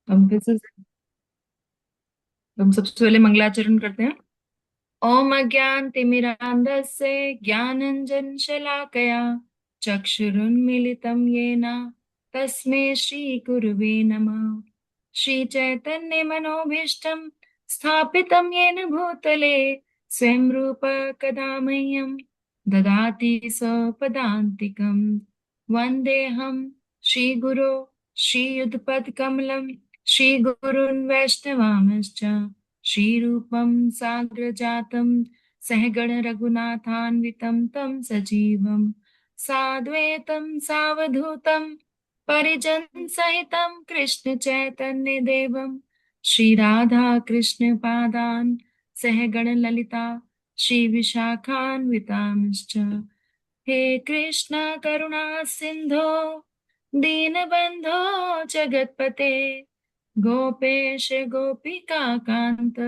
हम फिर से हम सबसे पहले मंगलाचरण करते हैं। ओम अज्ञानतिमिरान्धस्य ज्ञानाञ्जनशलाकया चक्षुरुन्मीलितं येन तस्मै श्रीगुरुवे नमः। श्रीचैतन्यमनोभीष्टं स्थापितं येन भूतले स्वयं रूप कदा मह्यं ददाति स्वपदान्तिकं। वन्देऽहं श्रीगुरो श्रीयुतपदकमलं श्रीगुरुन् वैष्णवांश्च श्रीरूपं साग्रजातं सहगण रघुनाथान्वितं तं सजीवं साद्वैतं सावधूतं परिजन सहितं कृष्ण चैतन्य देवं श्री राधा कृष्ण पादान् सहगण ललिता श्री विशाखान्वितांश्च। हे कृष्ण करुणा सिंधो दीनबंधो जगतपते गोपेश गोपिका कांत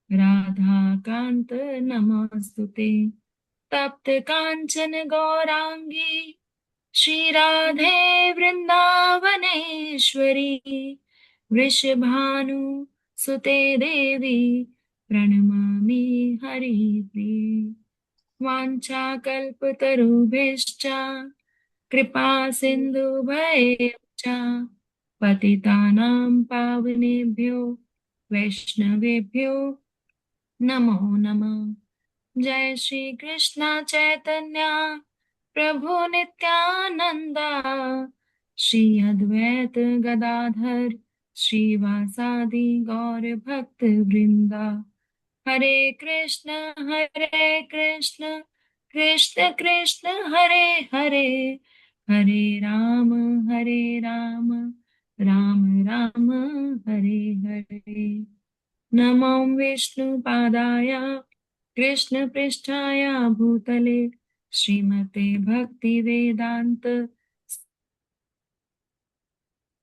राधा कांत नमोस्तुते। तप्त कांचन गौरांगी श्री राधे वृंदावनेश्वरी वृषभानु सुते देवी प्रणमामि हरिप्रिये। वाञ्छाकल्पतरुभ्यश्च कृपा सिन्धुभयश्च पतितानां पावनेभ्यो वैष्णवेभ्यो नमो नमः। जय श्री कृष्ण चैतन्य प्रभु नित्यानंद श्री अद्वैत गदाधर श्रीवासादि गौर भक्त वृंदा। हरे कृष्ण कृष्ण कृष्ण हरे हरे हरे राम राम राम राम हरे हरे। नमो विष्णुपादाय कृष्ण पृष्ठाय भूतले श्रीमते भक्ति वेदांत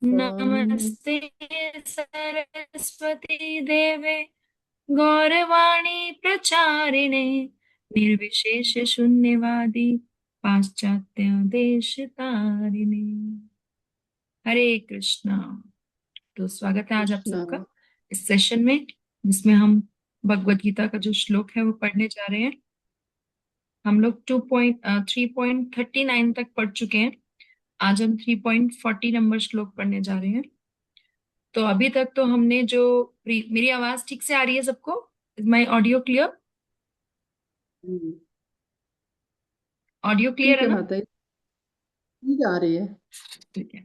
स्वामी नमस्ते सरस्वती देवे गौरवाणी प्रचारिणे निर्विशेष शून्यवादी पाश्चात्य देश तारिणे। हरे कृष्णा। तो स्वागत है आज आप कृष्ण। सबका इस सेशन में, जिसमें हम भगवत गीता का जो श्लोक है वो पढ़ने जा रहे हैं। हम लोग 3.39 तक पढ़ चुके हैं। आज हम 3.40 नंबर श्लोक पढ़ने जा रहे हैं। तो अभी तक तो हमने जो मेरी आवाज ठीक से आ रही है सबको? Is my audio clear? Hmm, audio clear ठीक है है ना? माता जी। ठीक आ रही है। ठीक है।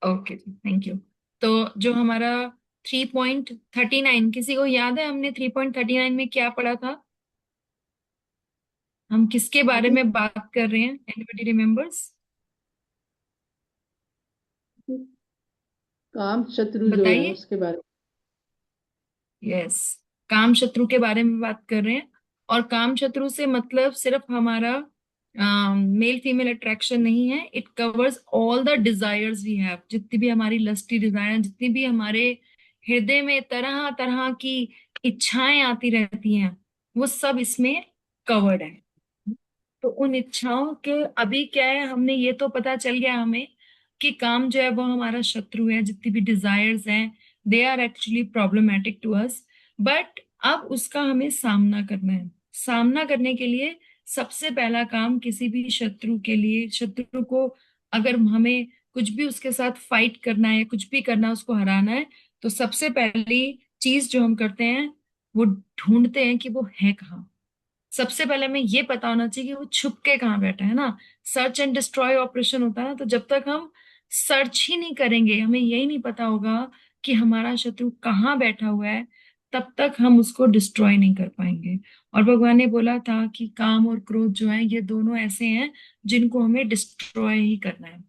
Okay, thank you. तो जो हमारा 3.39, किसी को याद है हमने 3.39 में क्या पढ़ा था? हम किसके बारे अभी में बात कर रहे हैं? Anybody remembers? काम शत्रु जो है बताइए। उसके बारे यस, काम शत्रु के बारे में बात कर रहे हैं। और काम शत्रु से मतलब सिर्फ हमारा मेल फीमेल अट्रैक्शन नहीं है। It covers all the desires we have, जितनी भी हमारी लस्टी डिजायर, जितनी भी हमारे हृदय में तरह तरह की इच्छाएं आती रहती हैं, वो सब इसमें कवर्ड है। तो उन इच्छाओं के अभी क्या है, हमने ये तो पता चल गया हमें कि काम जो है वो हमारा शत्रु है। जितनी भी डिजायर्स हैं, they are actually problematic to us. But अब उसका हमें सामना करना है। सामना करने के लिए सबसे पहला काम, किसी भी शत्रु के लिए, शत्रु को अगर हमें कुछ भी उसके साथ फाइट करना है, कुछ भी करना है, उसको हराना है, तो सबसे पहली चीज जो हम करते हैं वो ढूंढते हैं कि वो है कहाँ। सबसे पहले हमें ये पता होना चाहिए कि वो छुप के कहाँ बैठा है ना। सर्च एंड डिस्ट्रॉय ऑपरेशन होता है ना। तो जब तक हम सर्च ही नहीं करेंगे, हमें यही नहीं पता होगा कि हमारा शत्रु कहाँ बैठा हुआ है, तब तक हम उसको डिस्ट्रॉय नहीं कर पाएंगे। और भगवान ने बोला था कि काम और क्रोध जो है, ये दोनों ऐसे हैं जिनको हमें डिस्ट्रॉय ही करना है।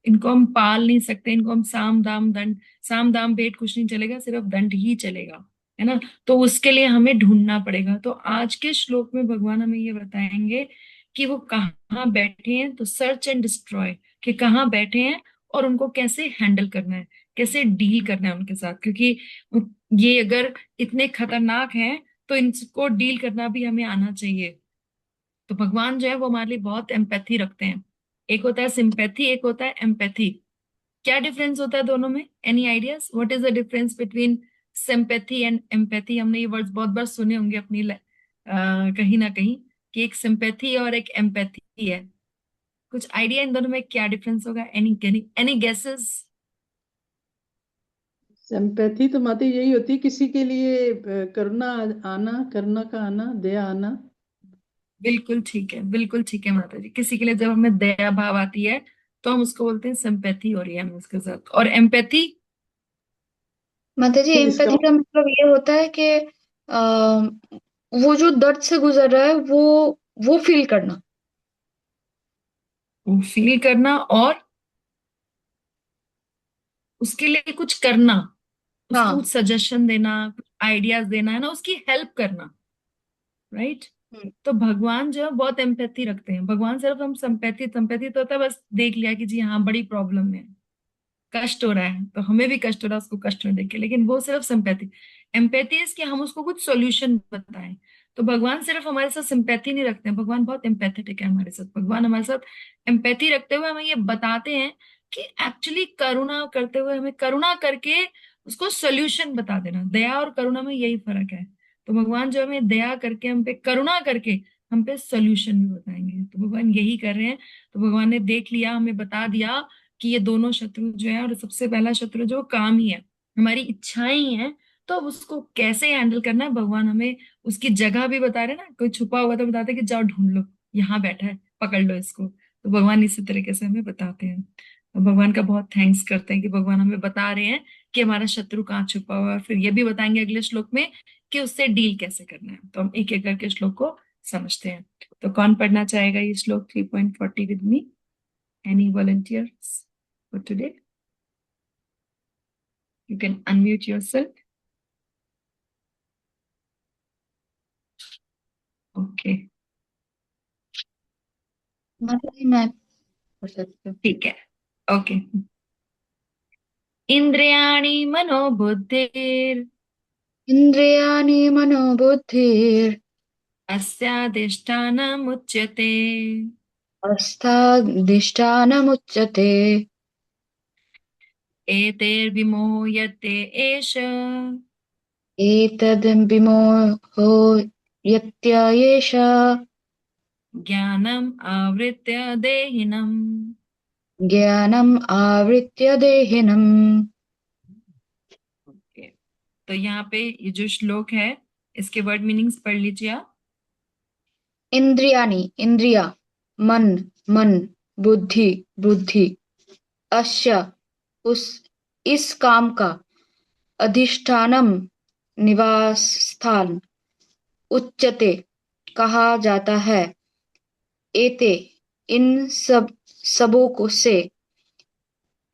इनको हम पाल नहीं सकते। इनको हम साम दाम दंड, साम दाम भेंट कुछ नहीं चलेगा, सिर्फ दंड ही चलेगा, है ना। तो उसके लिए हमें ढूंढना पड़ेगा। तो आज के श्लोक में भगवान हमें ये बताएंगे कि वो कहाँ बैठे हैं। तो सर्च एंड डिस्ट्रॉय, कि कहाँ बैठे हैं और उनको कैसे हैंडल करना है, कैसे डील करना है उनके साथ। क्योंकि ये अगर इतने खतरनाक हैं तो इनको डील करना भी हमें आना चाहिए। तो भगवान जो है वो हमारे लिए बहुत एम्पैथी रखते हैं। एक होता है सिंपैथी, एक होता है एम्पैथी। क्या डिफरेंस होता है दोनों में? Any ideas what is the difference between sympathy and empathy? हमने ये वर्ड्स बहुत बार सुने होंगे अपनी कहीं ना कहीं, कि एक सिंपैथी और एक एम्पैथी है। कुछ आइडिया इन दोनों में क्या डिफरेंस होगा? Any any any guesses? Sympathy तो माते यही होती है किसी के लिए करुणा आना, करुणा का आना, दया आना। बिल्कुल ठीक है, बिल्कुल ठीक है माता जी। किसी के लिए जब हमें दया भाव आती है तो हम उसको बोलते हैं सिंपैथी हो रही है हमें उसके साथ। और एम्पैथी? माता जी, इसका एम्पैथी का मतलब ये होता है कि वो जो दर्द से गुजर रहा है वो फील करना। फील करना और उसके लिए कुछ करना, उसको हाँ। कुछ सजेशन देना, कुछ आइडियाज देना, है ना, उसकी हेल्प करना, राइट? हम्म। तो भगवान जो है बहुत एम्पैथी रखते हैं। भगवान सिर्फ हम संपैथी, संपैथी तो होता है बस देख लिया कि जी हाँ बड़ी प्रॉब्लम है, कष्ट हो रहा है तो हमें भी कष्ट हो रहा है उसको कष्ट में देख के, लेकिन वो सिर्फ सिंपैथी। एम्पैथी इज कि हम उसको कुछ सॉल्यूशन बताएं। तो भगवान सिर्फ हमारे साथ सिंपैथी नहीं रखते हैं, भगवान बहुत एम्पैथेटिक है हमारे साथ। भगवान हमारे साथ एम्पैथी रखते हुए हमें ये बताते हैं कि एक्चुअली करुणा करते हुए हमें करुणा करके उसको सोल्यूशन बता देना। दया और करुणा में यही फर्क है। तो भगवान जो हमें दया करके, हम पे करुणा करके हम पे सोल्यूशन भी बताएंगे। तो भगवान यही कर रहे हैं। तो भगवान ने देख लिया, हमें बता दिया कि ये दोनों शत्रु जो है, और सबसे पहला शत्रु जो काम ही है, हमारी इच्छाएं ही है। तो अब उसको कैसे हैंडल करना है, भगवान हमें उसकी जगह भी बता रहे हैं ना। कोई छुपा हुआ तो बताते हैं कि जाओ ढूंढ लो, यहाँ बैठा है, पकड़ लो इसको। तो भगवान इसी तरीके से हमें बताते हैं। तो भगवान का बहुत थैंक्स करते हैं कि भगवान हमें बता रहे हैं कि हमारा शत्रु कहाँ छुपा हुआ है, और फिर ये भी बताएंगे अगले श्लोक में कि उससे डील कैसे करना है। तो हम एक एक करके श्लोक को समझते हैं। तो कौन पढ़ना चाहेगा ये श्लोक 3.40 with me? Any volunteers for today? You can unmute yourself. Okay, माता जी, मैं पढ़ सकती हूँ। ठीक है। ओके। इंद्रियाणि मनोबुद्धिर इंद्रियाणि मनोबुद्धिर् अस्याधिष्ठानमुच्यते अस्थादिष्टानमुच्यते। एतैर्विमोह्यते एष एतद्विमोहो यत्ययेष ज्ञानम् आवृत्य देहिनम्। ज्ञानम् आवृत्य देहिनम्। ओके, तो यहाँ पे ये जो श्लोक है इसके वर्ड मीनिंग्स पढ़ लीजिए आप। इंद्रियाणि इंद्रिया, मन मन, बुद्धि बुद्धि, अस्य उस इस काम का, अधिष्ठानम निवास स्थान, उच्यते कहा जाता है, एते इन सबों को से,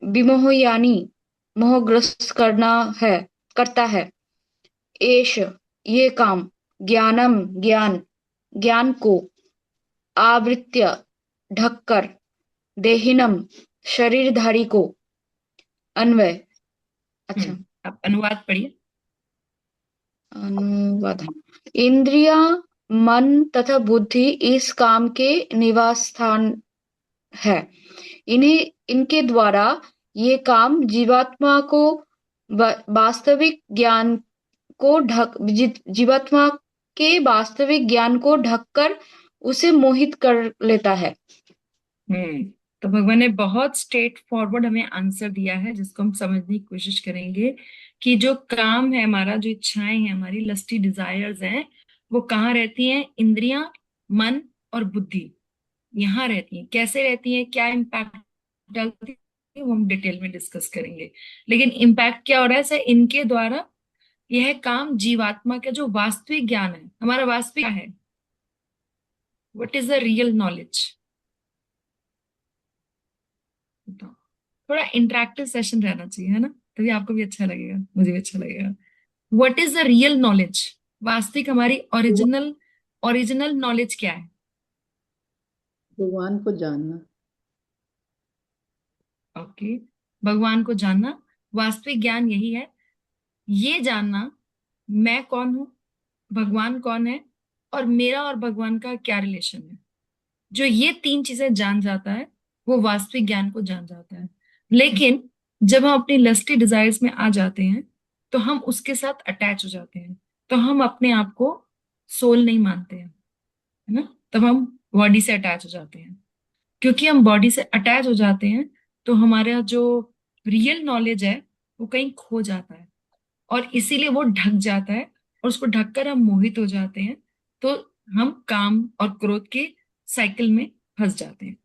विमोह यानी मोहग्रस्त करता है, एष ये काम, ज्ञानम ज्ञान, ज्ञान को, आवृत्य ढककर, देहिनम शरीरधारी को, अन्वय। अच्छा। आप अनुवाद पढ़िए। अनुवाद। इंद्रिया, मन तथा बुद्धि इस काम के निवास स्थान है। इन्हें इनके द्वारा ये काम जीवात्मा को वास्तविक ज्ञान को जीवात्मा के वास्तविक ज्ञान को ढककर उसे मोहित कर लेता है। हम्म तो भगवान ने बहुत स्ट्रेट फॉरवर्ड हमें आंसर दिया है, जिसको हम समझने की कोशिश करेंगे कि जो काम है हमारा, जो इच्छाएं हैं हमारी, लस्टी डिजायर्स हैं, वो कहाँ रहती हैं? इंद्रियां, मन और बुद्धि, यहाँ रहती हैं। कैसे रहती हैं, क्या इम्पैक्ट डालती है, वो हम डिटेल में डिस्कस करेंगे। लेकिन इम्पैक्ट क्या हो रहा है सर इनके द्वारा? यह काम जीवात्मा का जो वास्तविक ज्ञान है, हमारा वास्तविक क्या है, what is the real knowledge? थोड़ा इंटरेक्टिव सेशन रहना चाहिए, है ना, तभी आपको भी अच्छा लगेगा, मुझे भी अच्छा लगेगा। What is the real knowledge? वास्तविक हमारी ओरिजिनल ओरिजिनल नॉलेज क्या है? भगवान को जानना। ओके, भगवान को जानना, वास्तविक ज्ञान यही है। ये जानना मैं कौन हूं, भगवान कौन है, और मेरा और भगवान का क्या रिलेशन है। जो ये तीन चीजें जान जाता है वो वास्तविक ज्ञान को जान जाता है। लेकिन जब हम अपनी लस्टी डिजायर्स में आ जाते हैं तो हम उसके साथ अटैच हो जाते हैं, तो हम अपने आप को सोल नहीं मानते हैं, है ना। तब हम बॉडी से अटैच हो जाते हैं। क्योंकि हम बॉडी से अटैच हो जाते हैं तो हमारा जो रियल नॉलेज है वो कहीं खो जाता है, और इसीलिए वो ढक जाता है, और उसको ढककर हम मोहित हो जाते हैं। तो हम काम और क्रोध के साइकिल में फंस जाते हैं।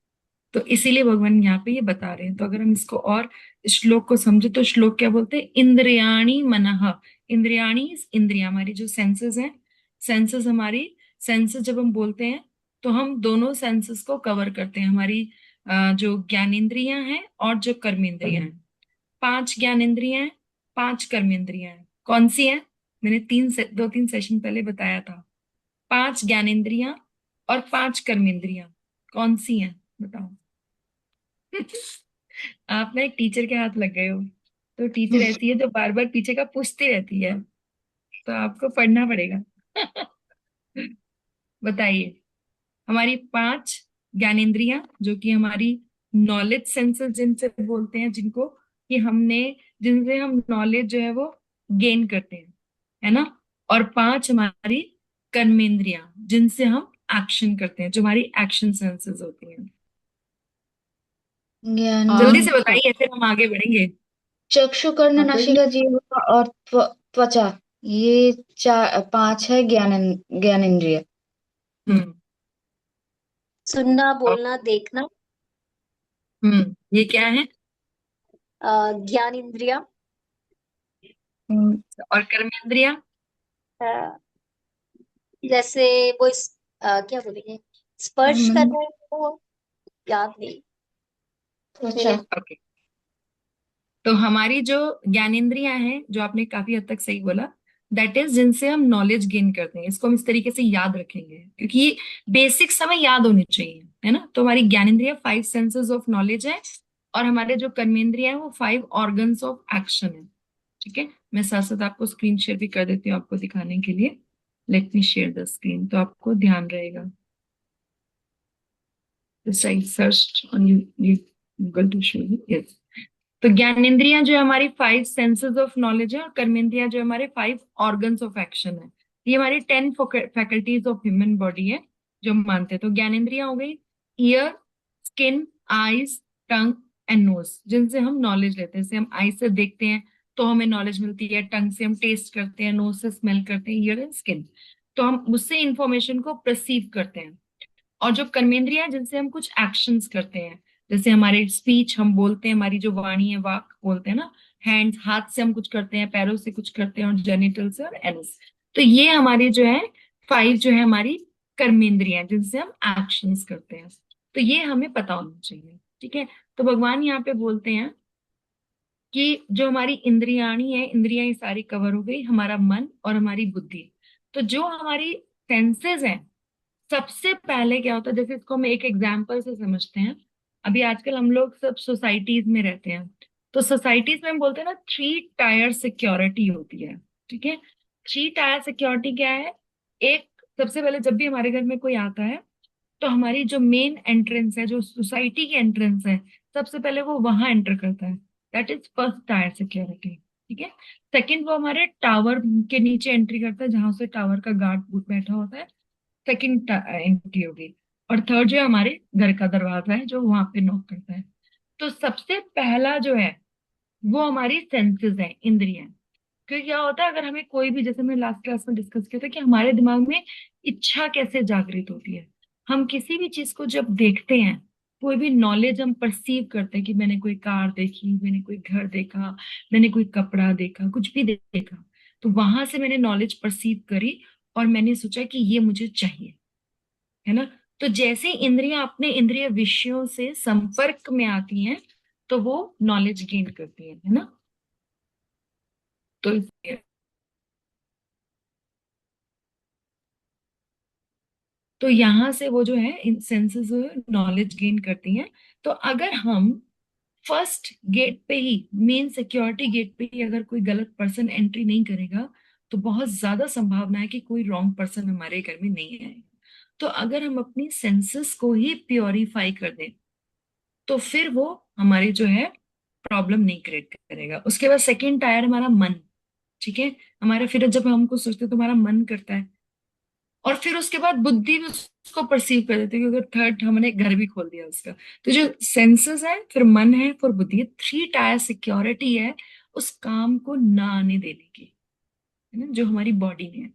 तो इसीलिए भगवान यहाँ पे ये बता रहे हैं। तो अगर हम इसको और श्लोक को समझे तो श्लोक क्या बोलते हैं, इंद्रियाणी मनः। इंद्रियाणी, इंद्रिया हमारी जो सेंसेस हैं, सेंसेस हमारी, सेंसेस जब हम बोलते हैं तो हम दोनों सेंसेस को कवर करते हैं। हमारी जो ज्ञानेंद्रियां हैं और जो कर्मेंद्रियां हैं, 5 ज्ञानेंद्रियां हैं, 5 कर्मेंद्रियां हैं। कौन सी हैं? मैंने 2-3 सेशन पहले बताया था। 5 ज्ञानेंद्रियां और 5 कर्मेंद्रियां कौन सी हैं, बताओ। आप ना एक टीचर के हाथ लग गए हो। तो टीचर ऐसी है जो बार बार पीछे का पूछती रहती है, तो आपको पढ़ना पड़ेगा। बताइए। हमारी 5 ज्ञानेंद्रियां जो कि हमारी नॉलेज सेंसेस जिनसे बोलते हैं, जिनको कि हमने, जिनसे हम नॉलेज जो है वो गेन करते हैं, है ना। और 5 हमारी कर्मेंद्रियां जिनसे हम एक्शन करते हैं, जो हमारी एक्शन सेंसेस होती हैं। जल्दी से ज्ञानेन्द्रिय, बताइए फिर हम आगे बढ़ेंगे। चक्षु, कर्ण, माता जी। नासिका, जीभ और त्वचा, ये 5 है ज्ञानेन्द्रिय। हम्म। सुनना, और बोलना, देखना। ये क्या है? ज्ञान इंद्रिया। हम्म, और कर्मेंद्रिया? जैसे वो क्या बोलेंगे, स्पर्श कर मन, रहे हैं वो, याद नहीं त्वचा। मेरे। ओके। तो हमारी जो ज्ञानेंद्रियां हैं, जो आपने काफी हद तक सही बोला, दैट इज जिनसे हम नॉलेज गेन करते हैं। इसको हम इस तरीके से याद रखेंगे क्योंकि ये बेसिक्स हमें याद होनी चाहिए, है ना। तो हमारी ज्ञानेंद्रिया 5 सेंसेस ऑफ नॉलेज है, और हमारे जो कर्मेंद्रिया है वो 5 ऑर्गन्स ऑफ एक्शन है। ठीक है, मैं साथ साथ आपको स्क्रीन शेयर भी कर देती हूँ आपको दिखाने के लिए। Let me share the screen, तो आपको ध्यान रहेगा। This I searched on you Google to show you. Yes. तो ज्ञानेंद्रियां जो हमारी 5 सेंसेस ऑफ नॉलेज है, और कर्मेंद्रियां जो हमारे 5 ऑर्गन्स ऑफ एक्शन है। ये हमारी 10 फैकल्टीज ऑफ ह्यूमन बॉडी है जो हम मानते हैं। तो ज्ञानेंद्रियां हो गई ear, skin, eyes, tongue and nose, जिनसे हम नॉलेज लेते हैं। जैसे हम आई से देखते हैं तो हमें नॉलेज मिलती है, टंग से हम टेस्ट करते हैं, नोज से स्मेल करते हैं, ईयर एंड स्किन, तो हम उससे इंफॉर्मेशन को परसीव करते हैं। और जो कर्मेंद्रियां हैं जिनसे हम कुछ एक्शंस करते हैं, जैसे हमारे स्पीच, हम बोलते हैं, हमारी जो वाणी है, वाक बोलते हैं ना। हैंड्स, हाथ से हम कुछ करते हैं, पैरों से कुछ करते हैं, और जेनिटल से और एनस। तो ये हमारी जो है 5 जो है हमारी कर्मेंद्रियां जिनसे हम एक्शंस करते हैं। तो ये हमें पता होना चाहिए। ठीक है। तो भगवान यहाँ पे बोलते हैं कि जो हमारी इंद्रियाणी है, इंद्रियां ये सारी कवर हो गई, हमारा मन और हमारी बुद्धि। तो जो हमारी सेंसेस हैं, सबसे पहले क्या होता है, जैसे इसको हम एक एग्जाम्पल से समझते हैं। अभी आजकल हम लोग सब सोसाइटीज में रहते हैं, तो सोसाइटीज में हम बोलते हैं ना 3 टायर सिक्योरिटी होती है। ठीक है। 3 टायर सिक्योरिटी क्या है? एक, सबसे पहले जब भी हमारे घर में कोई आता है तो हमारी जो मेन एंट्रेंस है, जो सोसाइटी की एंट्रेंस है, सबसे पहले वो वहां एंटर करता है। That is first tier security. ठीक है। सेकंड, वो हमारे टावर के नीचे एंट्री करता है, जहां से टावर का गार्ड बैठा होता है, सेकंड एंट्री होगी। और थर्ड जो है हमारे घर का दरवाजा है, जो वहां पे नॉक करता है। तो सबसे पहला जो है वो हमारी सेंसेस है, इंद्रियां। क्योंकि क्या होता है, अगर हमें कोई भी, जैसे मैंने लास्ट क्लास में डिस्कस किया था कि हमारे दिमाग में इच्छा कैसे जागृत होती है। हम किसी भी चीज को जब देखते हैं, कोई भी नॉलेज हम परसीव करते हैं कि मैंने कोई कार देखी, मैंने कोई घर देखा, मैंने कोई कपड़ा देखा, कुछ भी देखा, तो वहां से मैंने नॉलेज परसीव करी, और मैंने सोचा कि ये मुझे चाहिए, है ना। तो जैसे ही इंद्रियां अपने इंद्रिय विषयों से संपर्क में आती हैं तो वो नॉलेज गेन करती है ना। तो इसलिए, तो यहां से वो जो है इन सेंसेस नॉलेज गेन करती हैं। तो अगर हम फर्स्ट गेट पे ही, मेन सिक्योरिटी गेट पे ही अगर कोई गलत पर्सन एंट्री नहीं करेगा, तो बहुत ज्यादा संभावना है कि कोई रॉन्ग पर्सन हमारे घर में नहीं आएगा। तो अगर हम अपनी सेंसेस को ही प्योरीफाई कर दें तो फिर वो हमारे जो है प्रॉब्लम नहीं क्रिएट करेगा। उसके बाद सेकंड टायर हमारा मन, ठीक है, हमारा फिर जब हमको सोचते हैं तो हमारा मन करता है, और फिर उसके बाद बुद्धि भी उसको परसीव कर देती है, क्योंकि थर्ड हमने घर भी खोल दिया उसका। तो जो सेंसेस है, फिर मन है, फिर बुद्धि, थ्री टायर सिक्योरिटी है उस काम को ना आने देने की, है ना, जो हमारी बॉडी में है।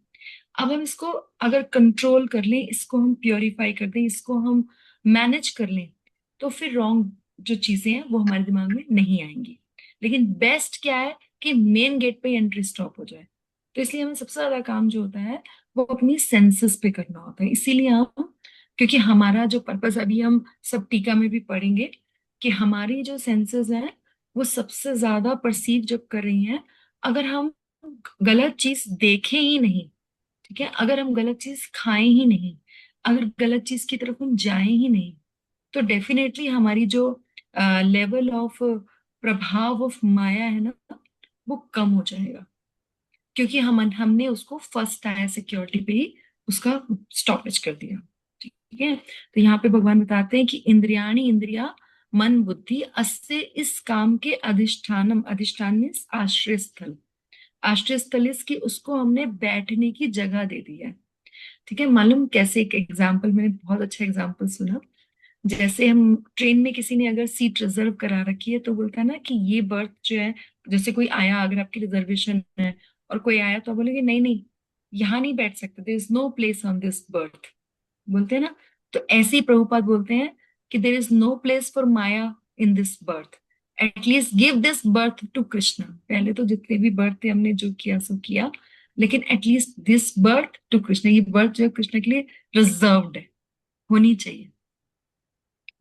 अब हम इसको अगर कंट्रोल कर लें, इसको हम प्योरीफाई कर दें, इसको हम मैनेज कर लें, तो फिर रॉन्ग जो चीजें हैं वो हमारे दिमाग में नहीं आएंगी। लेकिन बेस्ट क्या है कि मेन गेट पे एंट्री स्टॉप हो जाए। तो इसलिए हमें सबसे ज्यादा काम जो होता है वो अपनी सेंसेस पे करना होता है। इसीलिए हम, क्योंकि हमारा जो पर्पस, अभी हम सब टीका में भी पढ़ेंगे कि हमारी जो सेंसेस हैं वो सबसे ज्यादा परसीव जब कर रही हैं, अगर हम गलत चीज देखें ही नहीं, ठीक है, अगर हम गलत चीज खाएं ही नहीं, अगर गलत चीज की तरफ हम जाएं ही नहीं, तो डेफिनेटली हमारी जो लेवल ऑफ प्रभाव ऑफ माया है ना, वो कम हो जाएगा। क्योंकि हमने उसको फर्स्ट टायर सिक्योरिटी पे ही उसका स्टॉपेज कर दिया। ठीक है, तो यहाँ पे भगवान बताते हैं कि इंद्रियाणी, इंद्रिया, मन, बुद्धि अस्य, इस काम के अधिष्ठानम, अधिष्ठान मीन्स आश्रय स्थल, आश्रय स्थल की उसको हमने बैठने की जगह दे दी है। ठीक है, मालूम कैसे? एक एग्जाम्पल, मैंने बहुत अच्छा एग्जाम्पल सुना। जैसे हम ट्रेन में, किसी ने अगर सीट रिजर्व करा रखी है तो बोलता है ना कि ये बर्थ जो है, जैसे कोई आया, अगर आपकी रिजर्वेशन है और कोई आया तो आप बोलेंगे नहीं नहीं, यहाँ नहीं बैठ सकते, there is no place on this birth, बोलते हैं ना। तो ऐसे ही प्रभुपाद बोलते हैं कि there is no place for maya in this birth, at least give this birth to Krishna. पहले तो जितने भी बर्थ थे हमने जो किया सो किया, लेकिन at least this birth to Krishna, ये बर्थ जो है कृष्ण के लिए रिजर्व्ड है, होनी चाहिए,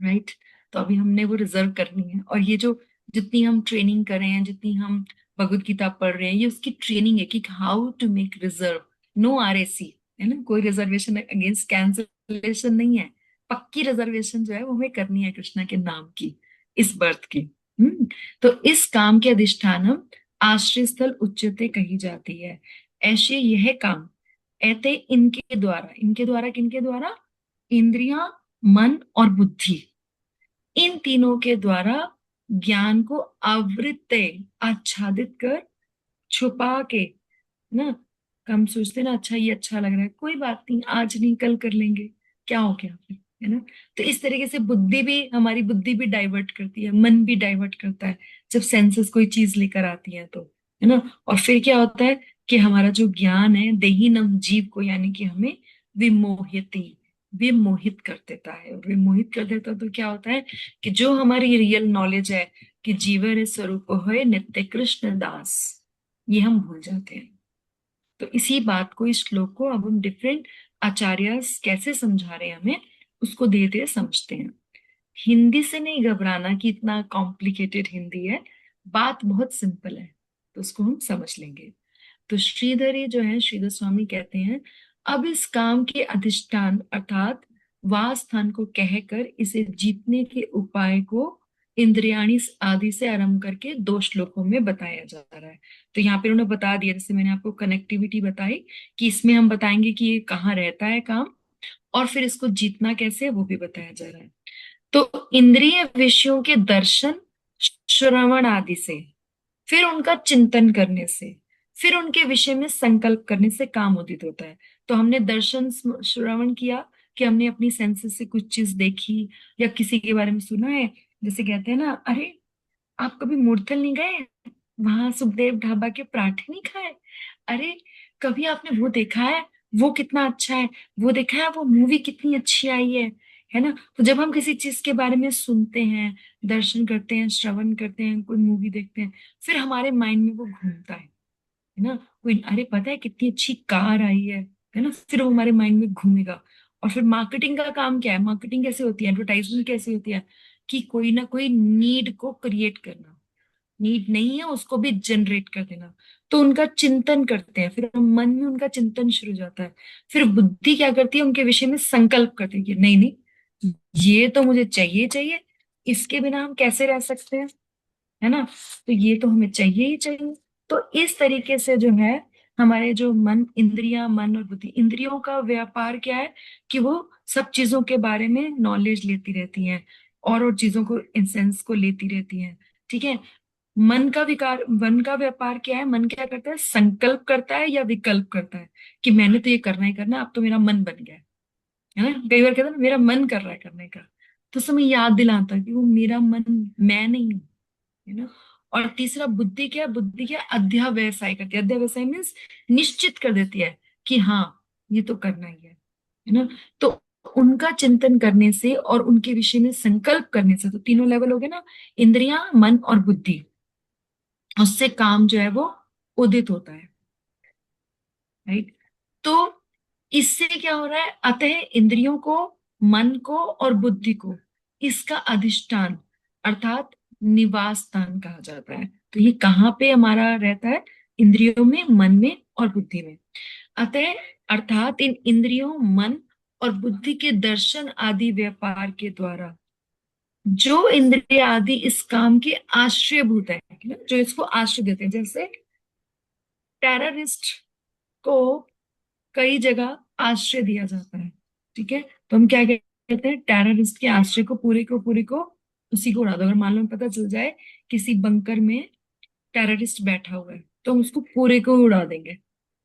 राइट। तो अभी हमने वो रिजर्व करनी है। और ये जो जितनी हम ट्रेनिंग कर रहे हैं, जितनी हम भगवत गीता पढ़ रहे हैं, ये उसकी ट्रेनिंग है कि how to make reserve, no RAC, है ना, कोई रिजर्वेशन अगेंस्ट कैंसलेशन नहीं है। पक्की रिजर्वेशन जो है वो हमें करनी है कृष्णा के नाम की, इस बर्थ की। तो इस काम के अधिष्ठानम आश्रय स्थल उच्चते कही जाती है। ऐसे यह काम, ऐते इनके द्वारा, इनके द्वारा किनके द्वारा? इंद्रियां, मन और बुद्धि, इन तीनों के द्वारा ज्ञान को आवृत्त, आच्छादित कर, छुपा के ना, हम सोचते ना अच्छा ये अच्छा लग रहा है, कोई बात नहीं, आज नहीं कल कर लेंगे, क्या हो गया फिर, है ना। तो इस तरीके से बुद्धि भी, हमारी बुद्धि भी डाइवर्ट करती है, मन भी डाइवर्ट करता है जब सेंसेस कोई चीज लेकर आती है तो, है ना। और फिर क्या होता है कि हमारा जो ज्ञान है, देहीनम जीव को, यानी कि हमें विमोहिती, विमोहित कर देता है। और विमोहित कर देता तो क्या होता है कि जो हमारी रियल नॉलेज है कि जीवन स्वरूप है नित्य कृष्ण दास, ये हम भूल जाते हैं। तो इसी बात को, इस श्लोक को अब हम डिफरेंट आचार्य कैसे समझा रहे हैं हमें, उसको धीरे धीरे समझते हैं। हिंदी से नहीं घबराना कि इतना कॉम्प्लिकेटेड हिंदी है, बात बहुत सिंपल है, तो उसको हम समझ लेंगे। तो श्रीधर, ये जो है श्रीधर स्वामी कहते हैं, अब इस काम के अधिष्ठान अर्थात वास स्थान को कहकर इसे जीतने के उपाय को इंद्रियाणी आदि से आरंभ करके दो श्लोकों में बताया जा रहा है। तो यहाँ पे उन्होंने बता दिया, जैसे मैंने आपको कनेक्टिविटी बताई कि इसमें हम बताएंगे कि ये कहाँ रहता है काम, और फिर इसको जीतना कैसे है वो भी बताया जा रहा है। तो इंद्रिय विषयों के दर्शन, श्रवण आदि से, फिर उनका चिंतन करने से, फिर उनके विषय में संकल्प करने से काम उदित होता है। तो हमने दर्शन श्रवण किया कि हमने अपनी सेंसेस से कुछ चीज देखी या किसी के बारे में सुना है। जैसे कहते हैं ना, अरे आप कभी मूर्धल नहीं गए, वहां सुखदेव ढाबा के पराठे नहीं खाए, अरे कभी आपने वो देखा है, वो कितना अच्छा है, वो देखा है वो मूवी कितनी अच्छी आई है ना। तो जब हम किसी चीज के बारे में सुनते हैं, दर्शन करते हैं, श्रवण करते हैं, कोई मूवी देखते हैं, फिर हमारे माइंड में वो घूमता है ना। कोई, अरे पता है कितनी अच्छी कार आई है ना, फिर वो हमारे माइंड में घूमेगा। और फिर मार्केटिंग का काम क्या है, मार्केटिंग कैसे होती है, एडवर्टाइजमेंट कैसे होती है, कि कोई ना कोई नीड को क्रिएट करना, नीड नहीं है उसको भी जनरेट कर देना। तो उनका चिंतन करते हैं, फिर मन में उनका चिंतन शुरू हो जाता है। फिर बुद्धि क्या करती है, उनके विषय में संकल्प करती है कि नहीं नहीं, ये तो मुझे चाहिए चाहिए, इसके बिना हम कैसे रह सकते हैं, है ना। तो ये तो हमें चाहिए ही चाहिए। तो इस तरीके से जो है, हमारे जो मन, इंद्रियां, मन और बुद्धि, इंद्रियों का व्यापार क्या है कि वो सब चीजों के बारे में नॉलेज लेती रहती हैं, और चीजों को, इंसेंस को लेती रहती हैं, ठीक है। मन का व्यापार क्या है? मन क्या करता है? संकल्प करता है या विकल्प करता है कि मैंने तो ये करना ही करना है, अब तो मेरा मन बन गया है ना। कई बार कहते हैं ना, मेरा मन कर रहा है करने का, तो समय याद दिलाता है कि वो मेरा मन, मैं नहीं हूं, है ना। और तीसरा बुद्धि क्या? बुद्धि क्या? अध्यावसाय करती है। अध्यावसाय मीन्स निश्चित कर देती है कि हाँ, ये तो करना ही है ना। तो उनका चिंतन करने से और उनके विषय में संकल्प करने से, तो तीनों लेवल हो गए ना, इंद्रियां, मन और बुद्धि, उससे काम जो है वो उदित होता है, राइट। तो इससे क्या हो रहा है? अतः इंद्रियों को, मन को और बुद्धि को इसका अधिष्ठान अर्थात निवास स्थान कहा जाता है। तो ये कहाँ पे हमारा रहता है? इंद्रियों में, मन में और बुद्धि में। अतः अर्थात इन इंद्रियों, मन और बुद्धि के दर्शन आदि व्यापार के द्वारा जो इंद्रिय आदि इस काम के आश्रयभूत है, जो इसको आश्रय देते हैं, जैसे टेररिस्ट को कई जगह आश्रय दिया जाता है, ठीक है। तो हम क्या कहते हैं? टेररिस्ट के आश्रय को पूरे को उसी को उड़ा दो। अगर मान लो पता चल जाए किसी बंकर में टेररिस्ट बैठा हुआ है, तो हम उसको पूरे को उड़ा देंगे,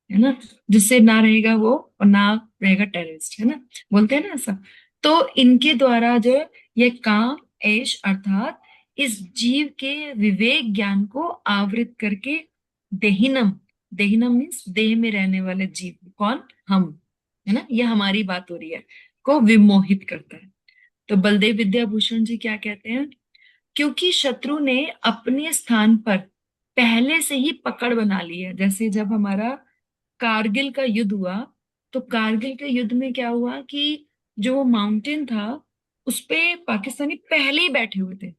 है ना, जिससे ना रहेगा वो और ना रहेगा टेररिस्ट, है ना, बोलते हैं ना ऐसा। तो इनके द्वारा जो ये काम ऐश अर्थात इस जीव के विवेक ज्ञान को आवृत करके देहिनम, देहिनम मीन्स देह में रहने वाले जीव, कौन? हम, है ना, ये हमारी बात हो रही है, को विमोहित करता है। तो बलदेव विद्याभूषण जी क्या कहते हैं? क्योंकि शत्रु ने अपने स्थान पर पहले से ही पकड़ बना ली है। जैसे जब हमारा कारगिल का युद्ध हुआ, तो कारगिल के युद्ध में क्या हुआ कि जो माउंटेन था उस पे पाकिस्तानी पहले ही बैठे हुए थे।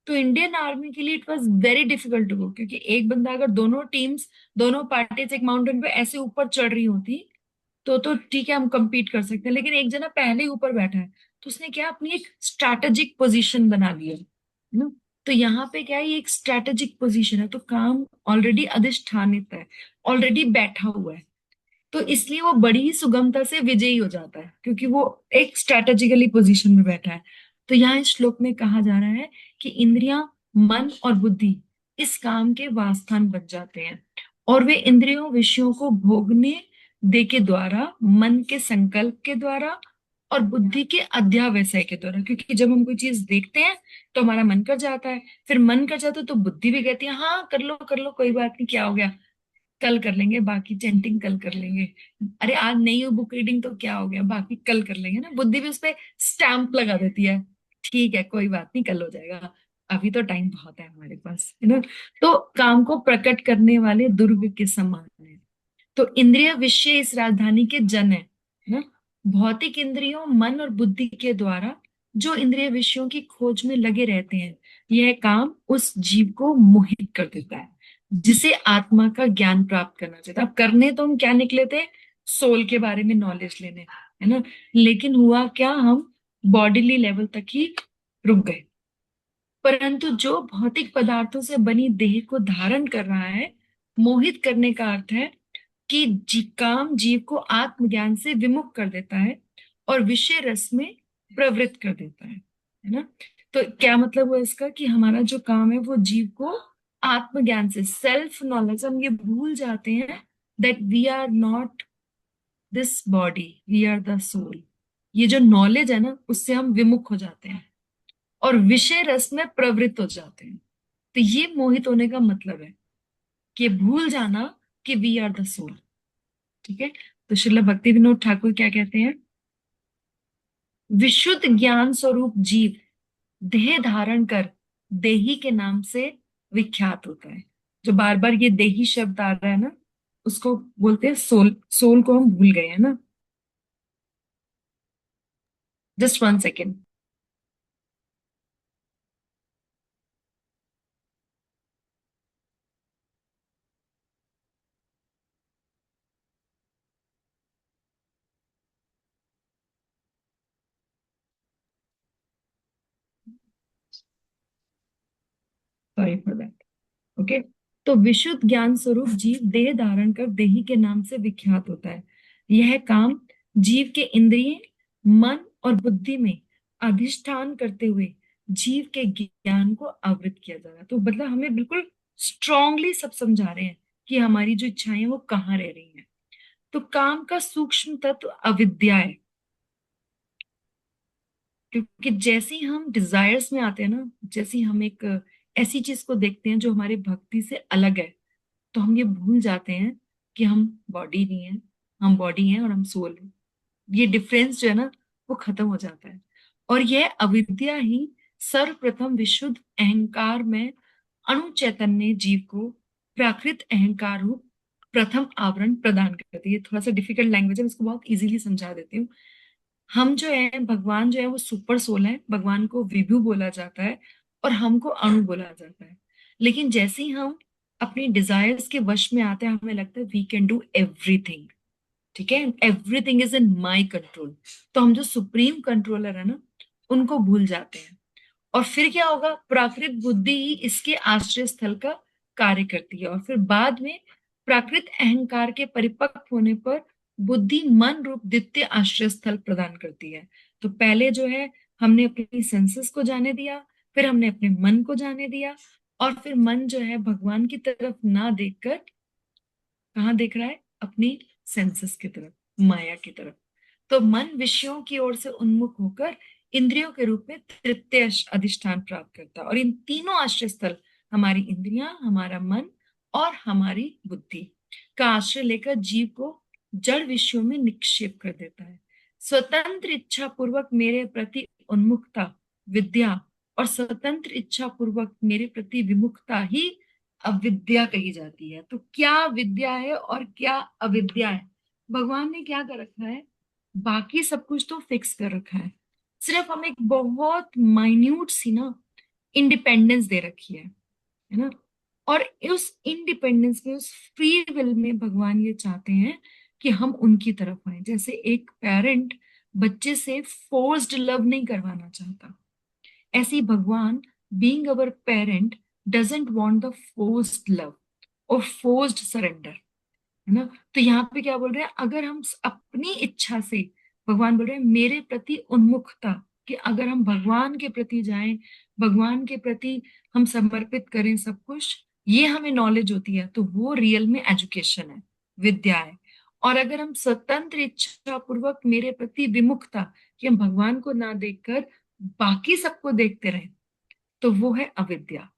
तो इंडियन आर्मी के लिए it was very difficult to go, क्योंकि एक बंदा, अगर दोनों टीम्स, दोनों पार्टीज एक माउंटेन पे ऐसे ऊपर चढ़ रही होती तो ठीक है, हम compete कर सकते हैं, लेकिन एक जना पहले ही ऊपर बैठा है, तो उसने क्या अपनी एक स्ट्रैटेजिक पोजीशन बना ली है ना। तो यहाँ पे क्या है? ये एक स्ट्रैटेजिक पोजीशन है, तो काम ऑलरेडी अधिष्ठानित है, ऑलरेडी बैठा हुआ है, तो इसलिए वो बड़ी ही सुगमता से विजयी हो जाता है, क्योंकि वो एक स्ट्रैटेजिकली पोजीशन में बैठा है। तो यहाँ इस श्लोक में कहा जा रहा है कि इंद्रियां, मन और बुद्धि इस काम के वासस्थान बन जाते हैं, और वे इंद्रियों, विषयों को भोगने दे के द्वारा, मन के संकल्प के द्वारा और बुद्धि के अध्यावसाय के द्वारा, क्योंकि जब हम कोई चीज देखते हैं तो हमारा मन कर जाता है, फिर मन कर जाता है तो बुद्धि भी कहती है हाँ कर लो कोई बात नहीं, क्या हो गया, कल कर लेंगे, बाकी चैंटिंग कल कर लेंगे, अरे आज नहीं हो बुक रीडिंग तो क्या हो गया, बाकी कल कर लेंगे ना। बुद्धि भी उस पे स्टैंप लगा देती है, ठीक है कोई बात नहीं, कल हो जाएगा, अभी तो टाइम बहुत है हमारे पास, है ना। तो काम को प्रकट करने वाले दुर्ग के समान है। तो इंद्रिय विषय इस राजधानी के जन है ना। भौतिक इंद्रियों, मन और बुद्धि के द्वारा जो इंद्रिय विषयों की खोज में लगे रहते हैं, यह काम उस जीव को मोहित कर देता है, जिसे आत्मा का ज्ञान प्राप्त करना चाहिए। अब करने तो हम क्या निकले थे? सोल के बारे में नॉलेज लेने, है ना, लेकिन हुआ क्या? हम बॉडीली लेवल तक ही रुक गए। परंतु जो भौतिक पदार्थों से बनी देह को धारण कर रहा है, मोहित करने का अर्थ है कि काम जीव को आत्मज्ञान से विमुख कर देता है और विषय रस में प्रवृत्त कर देता है ना। तो क्या मतलब हुआ इसका? कि हमारा जो काम है वो जीव को आत्मज्ञान से, सेल्फ नॉलेज, हम ये भूल जाते हैं that we are not this body, we are the soul. ये जो नॉलेज है ना, उससे हम विमुख हो जाते हैं और विषय रस में प्रवृत्त हो जाते हैं। तो ये मोहित होने का मतलब है कि भूल जाना कि वी आर द सोल, ठीक है। तो श्रील भक्ति विनोद ठाकुर क्या कहते हैं? विशुद्ध ज्ञान स्वरूप जीव देह धारण कर देही के नाम से विख्यात होता है। जो बार बार ये देही शब्द आ रहा है ना, उसको बोलते हैं सोल। सोल को हम भूल गए हैं ना। Just one second. Sorry for that. Okay. तो विशुद्ध ज्ञान स्वरूप जीव देह धारण कर देही के नाम से विख्यात होता है। यह काम जीव के इंद्रिय, मन और बुद्धि में अधिष्ठान करते हुए जीव के ज्ञान को आवृत किया जा रहा है। तो मतलब हमें बिल्कुल स्ट्रांगली सब समझा रहे हैं कि हमारी जो इच्छाएं हैं वो कहाँ रह रही हैं। तो काम का सूक्ष्म तत्व अविद्या है, क्योंकि जैसे ही हम डिजायर्स में आते हैं ना, जैसे ही हम एक ऐसी चीज को देखते हैं जो हमारी भक्ति से अलग है, तो हम ये भूल जाते हैं कि हम बॉडी नहीं है, हम बॉडी हैं और हम सोल हैं। ये डिफरेंस जो है ना वो खत्म हो जाता है। और यह अविद्या ही सर्वप्रथम विशुद्ध अहंकार में अणु चैतन्य जीव को प्राकृत अहंकार रूप प्रथम आवरण प्रदान करती है। ये थोड़ा सा डिफिकल्ट लैंग्वेज है, मैं इसको बहुत इजीली समझा देती हूँ। हम जो है, भगवान जो है वो सुपर सोल है, भगवान को विभु बोला जाता है और हमको अणु बोला जाता है। लेकिन जैसे ही हम अपनी डिजायर्स के वश में आते हैं, हमें लगता है वी कैन डू एवरीथिंग, ठीक है, everything is in my control. तो हम जो सुप्रीम कंट्रोलर है ना, उनको भूल जाते हैं। और फिर क्या होगा, प्राकृत बुद्धि ही इसके आश्रय स्थल का कार्य करती है। और फिर बाद में प्राकृत अहंकार के परिपक्व होने पर बुद्धि मन रूप द्वितीय आश्रय स्थल प्रदान करती है। तो पहले जो है हमने अपनी सेंसेस को जाने दिया, फिर हमने अपने मन को जाने दिया, और फिर मन जो है भगवान की तरफ ना देखकर कहाँ देख रहा है, अपनी सेंसेस की तरफ, माया की तरफ। तो मन विषयों की ओर से उन्मुख होकर इंद्रियों के रूप में तृतीय अधिष्ठान प्राप्त करता है। और इन तीनों आश्रय स्थल, हमारी इंद्रियां, हमारा मन और हमारी बुद्धि का आश्रय लेकर जीव को जड़ विषयों में निक्षेप कर देता है। स्वतंत्र इच्छा पूर्वक मेरे प्रति उन्मुखता विद्या और स्वतंत्र इच्छा पूर्वक मेरे प्रति विमुखता ही अविद्या कही जाती है। तो क्या विद्या है और क्या अविद्या है? भगवान ने क्या कर रखा है, बाकी सब कुछ तो फिक्स कर रखा है, सिर्फ हमें एक बहुत माइन्यूट सी ना इंडिपेंडेंस दे रखी है ना। और उस इंडिपेंडेंस में, उस फ्री विल में भगवान ये चाहते हैं कि हम उनकी तरफ आए। जैसे एक पेरेंट बच्चे से फोर्स्ड लव नहीं करवाना चाहता, ऐसे ही भगवान being our parent doesn't want the forced love और फोर्स्ड सरेंडर, है ना। तो यहाँ पे क्या बोल रहे हैं, अगर हम अपनी इच्छा से, भगवान बोल रहे हैं मेरे प्रति उन्मुखता, कि अगर हम भगवान के प्रति जाएं, भगवान के प्रति हम समर्पित करें सब कुछ, ये हमें नॉलेज होती है, तो वो रियल में एजुकेशन है, विद्या है। और अगर हम स्वतंत्र इच्छा पूर्वक मेरे प्रति विमुखता, कि हम भगवान को ना देखकर बाकी सबको देखते रहें, तो वो है अविद्या।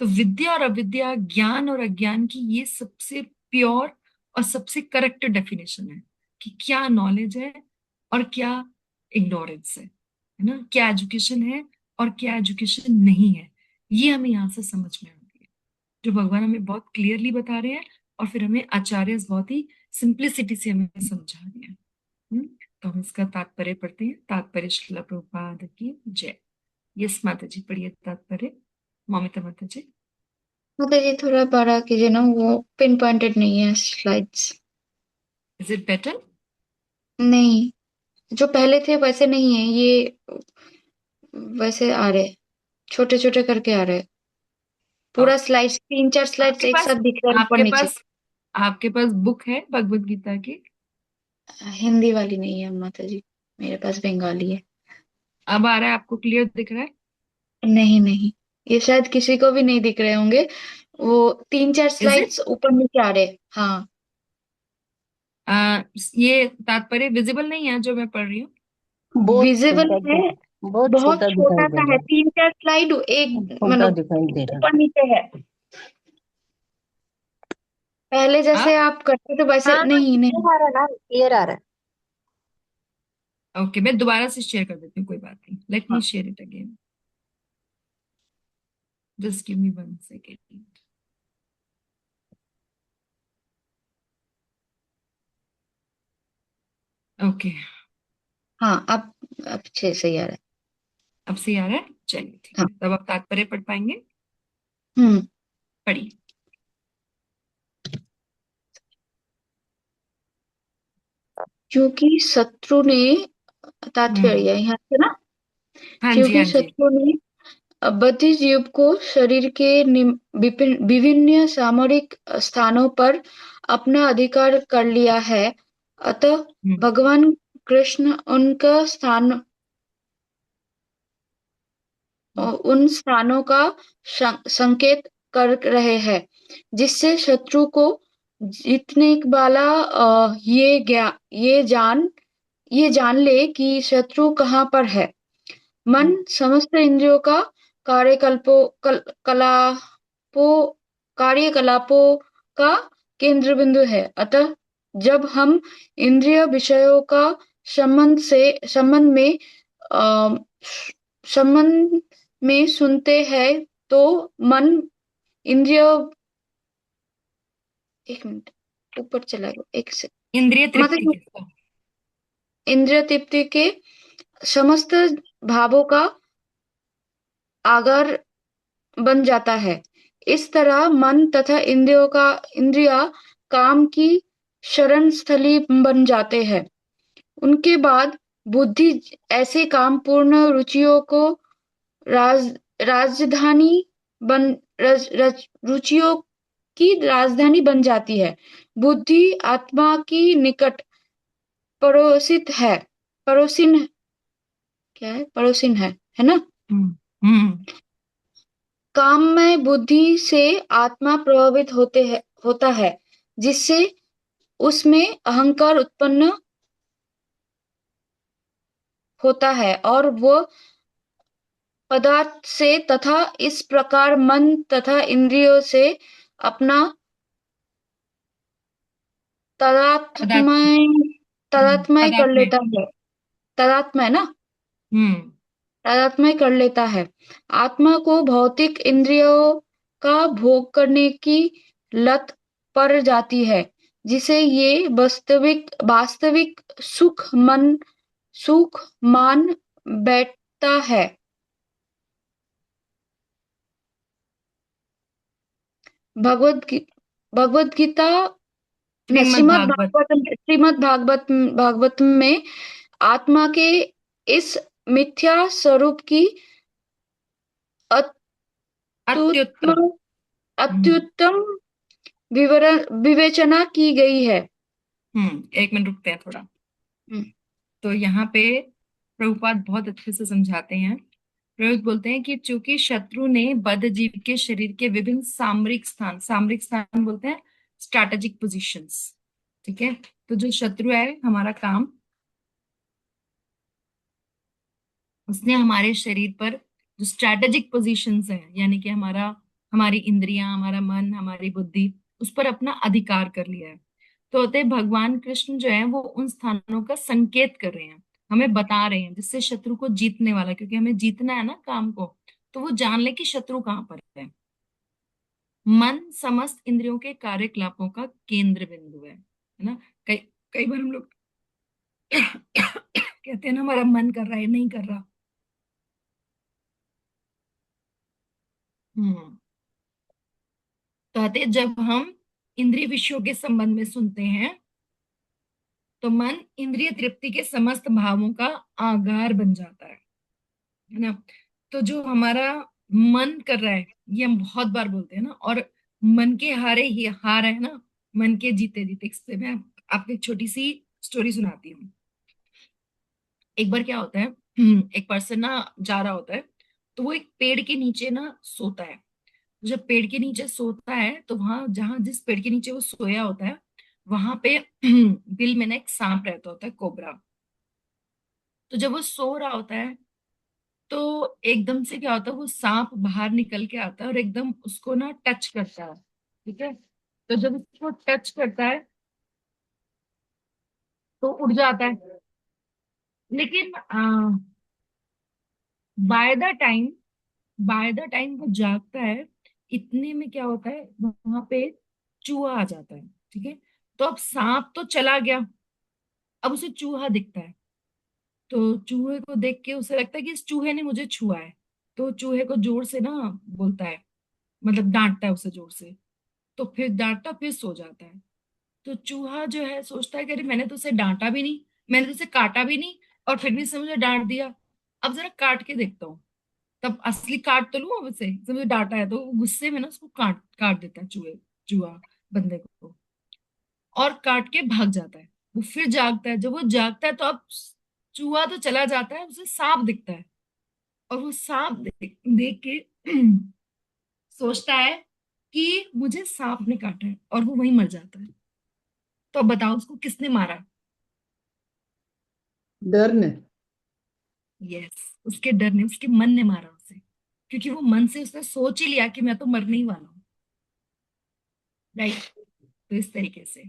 तो विद्या और अविद्या, ज्ञान और अज्ञान की ये सबसे प्योर और सबसे करेक्ट डेफिनेशन है कि क्या नॉलेज है और क्या इग्नोरेंस है ना, क्या एजुकेशन है और क्या एजुकेशन नहीं है। ये हमें यहाँ से समझ में आती है, जो भगवान हमें बहुत क्लियरली बता रहे हैं, और फिर हमें आचार्य बहुत ही सिंप्लिसिटी से हमें समझा रहे हैं। तो हम इसका तात्पर्य पढ़ते हैं। तात्पर्य श्रील प्रभुपाद की जय। यस माता जी, पढ़िए तात्पर्य, ममिता माता जी। मतलब ये थोड़ा बड़ा कीजिए ना, वो पिन पॉइंटेड नहीं है स्लाइड्स। Is it better? नहीं, जो पहले थे वैसे नहीं है ये, वैसे आ रहे, छोटे छोटे करके आ रहे। पूरा स्लाइड्स, तीन चार स्लाइड्स आपके एक पास साथ दिख रहे हैं ऊपर आपके नीचे। पास आपके पास बुक है भगवत गीता की? हिंदी वाली नहीं है माता जी, मेरे पास बंगाली है। अब आ रहा है, आपको क्लियर दिख रहा है? नहीं नहीं, ये शायद किसी को भी नहीं दिख रहे होंगे, वो तीन चार इज इट? स्लाइड्स ऊपर नीचे आ रहे। हाँ, ये तात्पर्य विजिबल नहीं है जो मैं पढ़ रही हूँ? बहुत विजिबल छोटा है, बहुत बहुत छोटा दिखाई छोटा दे सा है, रहा तीन चार स्लाइड है, एक छोटा मतलब दिखाई दे रहा ऊपर नीचे है। पहले जैसे अब आप करते थे वैसे हाँ हाँ, नहीं नहीं। क्लियर आ रहा है ना, क्लियर आ रहा है। ओके, मैं दोबारा से शेयर कर देती हूँ, कोई बात नहीं, लेट मी हाँ share it again, just give me 1 second. Okay, हाँ, अब अच्छे से ही आ रहा है। अब से आ रहा है, चलिए ठीक हाँ। है, तब आप तात्पर्य पढ़ पाएंगे। हम्म। पढ़िए। क्योंकि शत्रु ने, तात्पर्य हम्म, यहाँ से ना, हाँ जी, क्योंकि हाँ जी। शत्रु ने बद्धि जीव को शरीर के विभिन्न सामरिक स्थानों पर अपना अधिकार कर लिया है, अतः हम्म, भगवान कृष्ण उनका स्थान उन स्थानों का संकेत कर रहे हैं, जिससे शत्रु को जीतने वाला ये जान ले कि शत्रु कहाँ पर है। मन समस्त इंद्रियों का कार्यकल्पों कलापों कार्यकलापों का केंद्र बिंदु है। अतः जब हम इंद्रिय विषयों का संबंध से अ, संबंध में सुनते हैं तो मन इंद्रिय एक मिनट ऊपर चला गया, एक से इंद्रिय तृप्ति मतलब के। इंद्रिय तृप्ति के समस्त भावों का आगार बन जाता है। इस तरह मन तथा इंद्रिया काम की शरण स्थली बन जाते हैं। उनके बाद बुद्धि ऐसे काम पूर्ण रुचियों को राज राजधानी बन रुचियों की राजधानी बन जाती है। बुद्धि आत्मा की निकट पड़ोसित है पड़ोसिन क्या है पड़ोसिन है ना। हम्म। हम्म। काममय बुद्धि से आत्मा प्रभावित होता है, जिससे उसमें अहंकार उत्पन्न होता है और वो पदार्थ से तथा इस प्रकार मन तथा इंद्रियों से अपना पदार्थ। तादात्म्य तादात्म्य कर पदार्थ में। लेता है। तादात्म्य ना हम्म। तादात्म्य कर लेता है। आत्मा को भौतिक इंद्रियों का भोग करने की लत पड़ जाती है, जिसे ये वास्तविक वास्तविक सुख मान बैठता है। भगवद गीता श्रीमद् भागवत। श्रीमद् भागवत में आत्मा के इस मिथ्या स्वरूप की अत्युत्तम। अत्युत्तम हम्म। अत्युत्तम विवेचना की गई है। एक मिनट रुकते हैं थोड़ा। हम्म, तो यहाँ पे प्रभुपाद बहुत अच्छे से समझाते हैं। प्रभुपाद बोलते हैं कि चूंकि शत्रु ने बद्ध जीव के शरीर के विभिन्न सामरिक स्थान बोलते हैं स्ट्रैटेजिक पोजीशंस। ठीक है। तो जो शत्रु है हमारा काम, उसने हमारे शरीर पर जो स्ट्रैटेजिक पोजीशंस हैं, यानी कि हमारी इंद्रियां, हमारा मन, हमारी बुद्धि, उस पर अपना अधिकार कर लिया है। तो होते भगवान कृष्ण जो है वो उन स्थानों का संकेत कर रहे हैं, हमें बता रहे हैं, जिससे शत्रु को जीतने वाला, क्योंकि हमें जीतना है ना काम को, तो वो जान ले कि शत्रु कहाँ पर है। मन समस्त इंद्रियों के कार्यकलापों का केंद्र बिंदु है ना। कई कई बार हम लोग कहते हैं ना हमारा मन कर रहा है, नहीं कर रहा। हम्म। कहते हैं, जब हम इंद्रिय विषयों के संबंध में सुनते हैं तो मन इंद्रिय तृप्ति के समस्त भावों का आगार बन जाता है ना। तो जो हमारा मन कर रहा है, ये हम बहुत बार बोलते हैं ना, और मन के हारे ही हार है ना, मन के जीते जीते। इससे मैं आपको एक छोटी सी स्टोरी सुनाती हूँ। एक बार क्या होता है, एक पर्सन ना जा रहा होता है, तो वो एक पेड़ के नीचे ना सोता है। जब पेड़ के नीचे सोता है तो वहां जहां जिस पेड़ के नीचे वो सोया होता है, वहां पे बिल में ना एक सांप रहता होता है, कोबरा। तो जब वो सो रहा होता है तो एकदम से क्या होता है, वो सांप बाहर निकल के आता है और एकदम उसको ना टच करता है। ठीक है। तो जब उसको टच करता है तो उड़ जाता है। लेकिन by the time by the time वो जागता है, इतने में क्या होता है, वहां पे चूहा आ जाता है। ठीक है। तो अब सांप तो चला गया, अब उसे चूहा दिखता है। तो चूहे को देख के उसे लगता है कि इस चूहे ने मुझे छुआ है। तो चूहे को जोर से ना बोलता है, मतलब डांटता है उसे जोर से। तो फिर डांटता, फिर सो जाता है। तो चूहा जो है सोचता है कि अरे मैंने तो उसे डांटा भी नहीं, मैंने तो उसे काटा भी नहीं, और फिर भी उसने मुझे डांट दिया। अब जरा काट के देखता हूँ, तब असली काट तो लूं अब उसे, जब मुझे डांटा है। तो वो गुस्से में ना उसको काट काट देता है, चूहा बंदे को, और काट के भाग जाता है। वो फिर जागता है, जब वो जागता है तो अब चूहा तो चला जाता है, उसे सांप दिखता है। और वो सांप देख के सोचता है कि मुझे सांप ने काटा है, और वो वहीं मर जाता है। तो अब बताओ उसको किसने मारा? डर ने। यस, उसके डर ने, उसके मन ने मारा उसे, क्योंकि वो मन से उसने सोच ही लिया कि मैं तो मरने ही वाला हूँ। राइट। तो इस तरीके से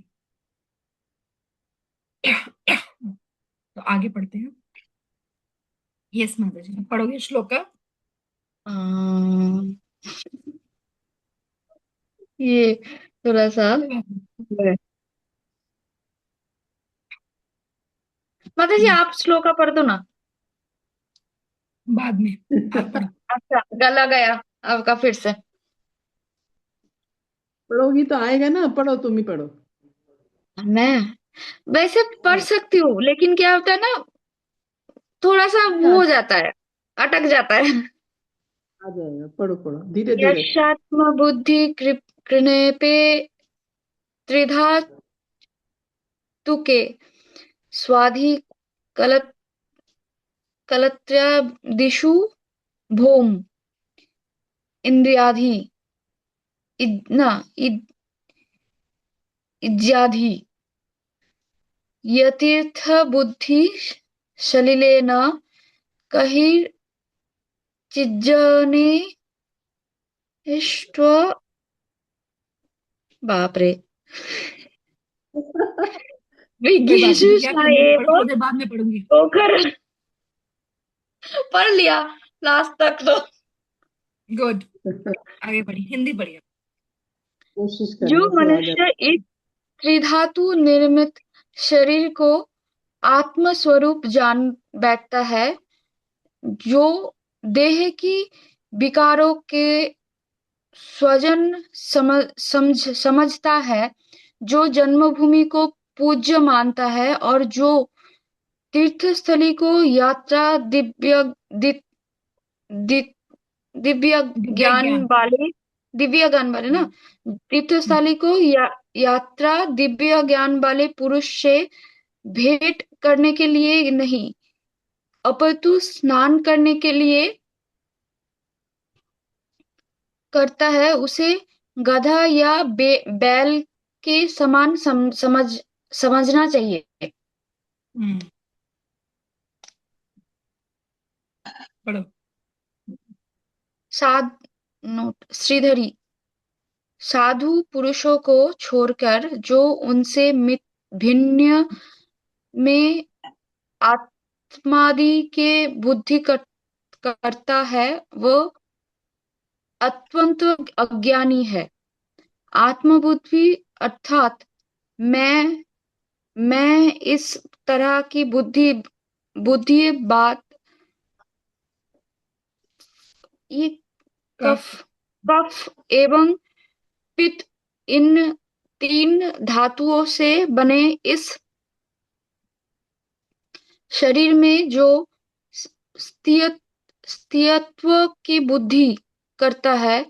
तो आगे पढ़ते हैं। यस माता जी, पढ़ोगे श्लोका? अम, ये थोड़ा सा कोई बात नहीं। माता जी आप श्लोका पढ़ दो ना। बाद में आप पढ़ो। अच्छा गला गया आपका फिर से। पढ़ोगी तो आएगा ना, पढ़ो, तुम ही पढ़ो। मैं वैसे पढ़ हाँ, सकती हूँ लेकिन क्या होता है ना, थोड़ा सा वो आ हो जाता है, अटक जाता है। आ जाएगा, पढ़ो पढ़ो धीरे धीरे। यशात्म बुद्धि कृणेपे त्रिधा तुके स्वाधि कलत कलत्रदिषु भोम इंद्रियाधि न इज्याधि यतीर्थ बुद्धि सलिलेन कहिर् चिज्जने इष्ट्व बाप रे कोई बात विज्ञेषु नहीं, गैप करने में एव पढ़ो, थोड़ी देर बाद में पढ़ूंगी। होकर पढ़ लिया लास्ट तक तो। गुड। आगे बढ़ी, हिंदी पढ़िए। कोशिश जो करने से आ मनुष्य जाता इस त्रिधातु निर्मित शरीर को आत्म स्वरूप जान बैठता है, जो देह की विकारों के स्वजन समझता है, जो जन्मभूमि को पूज्य मानता है और जो तीर्थस्थली को यात्रा दि, दिव्य दिव्य ज्ञान ज्ञान। वाले दिव्य ज्ञान वाले ना, हम्म, हम्म, तीर्थस्थली को यात्रा दिव्य ज्ञान वाले पुरुष से भेंट करने के लिए नहीं, अपितु स्नान करने के लिए करता है, उसे गधा या बैल के समान समझना चाहिए। हम्म, पढ़ो। साध नोट श्रीधरी साधु पुरुषों को छोड़कर जो उनसे भिन्न में आत्मादि के बुद्धि करता है, वह अत्यंत अज्ञानी है। आत्मबुद्धि अर्थात मैं मैं इस तरह की बुद्धि बुद्धि बात ये कफ कफ। कफ एवं पित्त इन तीन धातुओं से बने इस शरीर में जो स्थिय स्थायित्व की बुद्धि करता है,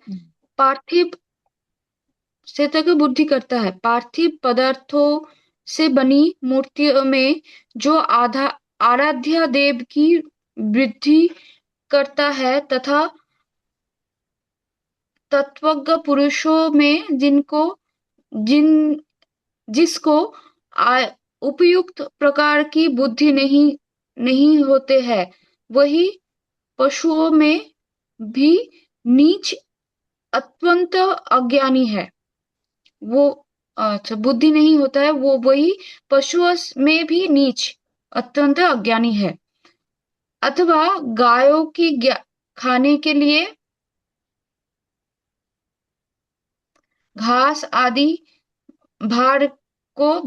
पार्थिव क्षेत्र की बुद्धि करता है, पार्थिव पदार्थों से बनी मूर्तियों में जो आराध्य देव की वृद्धि करता है, तथा तत्वज्ञ पुरुषों में जिन जिसको आ- उपयुक्त प्रकार की बुद्धि नहीं नहीं होते हैं, वही पशुओं में भी नीच अत्यंत अज्ञानी है। वो अच्छा बुद्धि नहीं होता है, वो वही पशुओं में भी नीच अत्यंत अज्ञानी है। अथवा गायों की खाने के लिए घास आदि भार को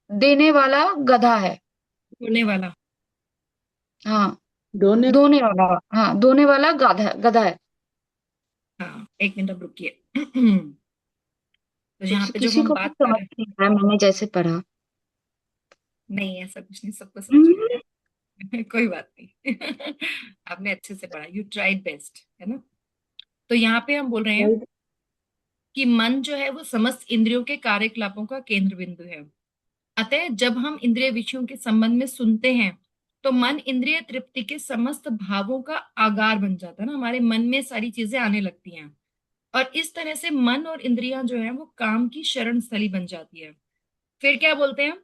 देने वाला गधा है। होने वाला। हाँ दोनों। धोने वाला, हाँ धोने वाला गधा गधा है। हाँ, एक मिनट अब रुकिए। तो यहाँ पे जब किसी हम को कुछ बात कर समझ रहे हैं, नहीं आया मैंने जैसे पढ़ा। नहीं ऐसा कुछ नहीं, सबको समझ में हम्म, आया। कोई बात नहीं। आपने अच्छे से पढ़ा, यू ट्राइड बेस्ट, है ना? तो यहाँ पे हम बोल रहे हैं कि मन जो है वो समस्त इंद्रियों के कार्यकलापों का केंद्र बिंदु है। अतः जब हम इंद्रिय विषयों के संबंध में सुनते हैं तो मन इंद्रिय तृप्ति के समस्त भावों का आगार बन जाता है ना, हमारे मन में सारी चीजें आने लगती हैं। और इस तरह से मन और इंद्रियां जो है वो काम की शरण स्थली बन जाती है। फिर क्या बोलते हैं,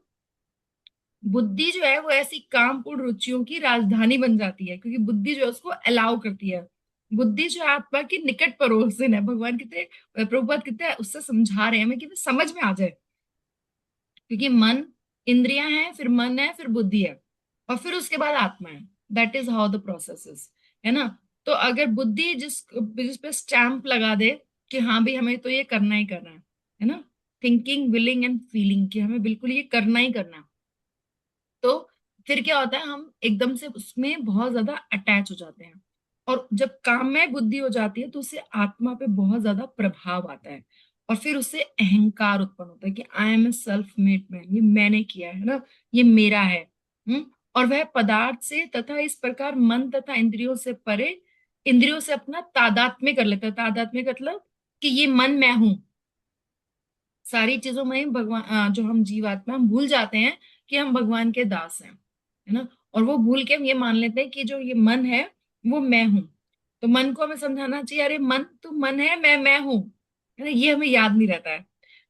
बुद्धि जो है वो ऐसी कामपूर्ण रुचियों की राजधानी बन जाती है, क्योंकि बुद्धि जो है उसको अलाउ करती है। बुद्धि जो है आत्मा की निकट पड़ोसन है। भगवान कितने, प्रभुपाद कितने उससे समझा रहे हैं हमें कि वो समझ में आ जाए। क्योंकि मन, इंद्रियां हैं, फिर मन है, फिर बुद्धि है, और फिर उसके बाद आत्मा है। That is how the process is, है ना। तो अगर बुद्धि जिस पे स्टैंप लगा दे कि हाँ भाई हमें तो ये करना ही करना है ना, थिंकिंग विलिंग एंड फीलिंग, कि हमें बिल्कुल ये करना ही करना है, तो फिर क्या होता है, हम एकदम से उसमें बहुत ज्यादा अटैच हो जाते हैं। और जब काम में बुद्धि हो जाती है तो उससे आत्मा पे बहुत ज्यादा प्रभाव आता है, और फिर उससे अहंकार उत्पन्न होता है कि I am a self made man, ये मैंने किया है ना, ये मेरा है। और वह पदार्थ से तथा इस प्रकार मन तथा इंद्रियों से परे, इंद्रियों से अपना तादात्म्य कर लेता है। तादात्म्य का मतलब कि ये मन मैं हूं। सारी चीजों में भगवान, जो हम जीवात्मा, हम भूल जाते हैं कि हम भगवान के दास हैं, है ना। और वो भूल के हम ये मान लेते हैं कि जो ये मन है वो मैं हूं। तो मन को हमें समझाना चाहिए, अरे मन तू मन है, मैं हूं, है ना। ये हमें याद नहीं रहता है।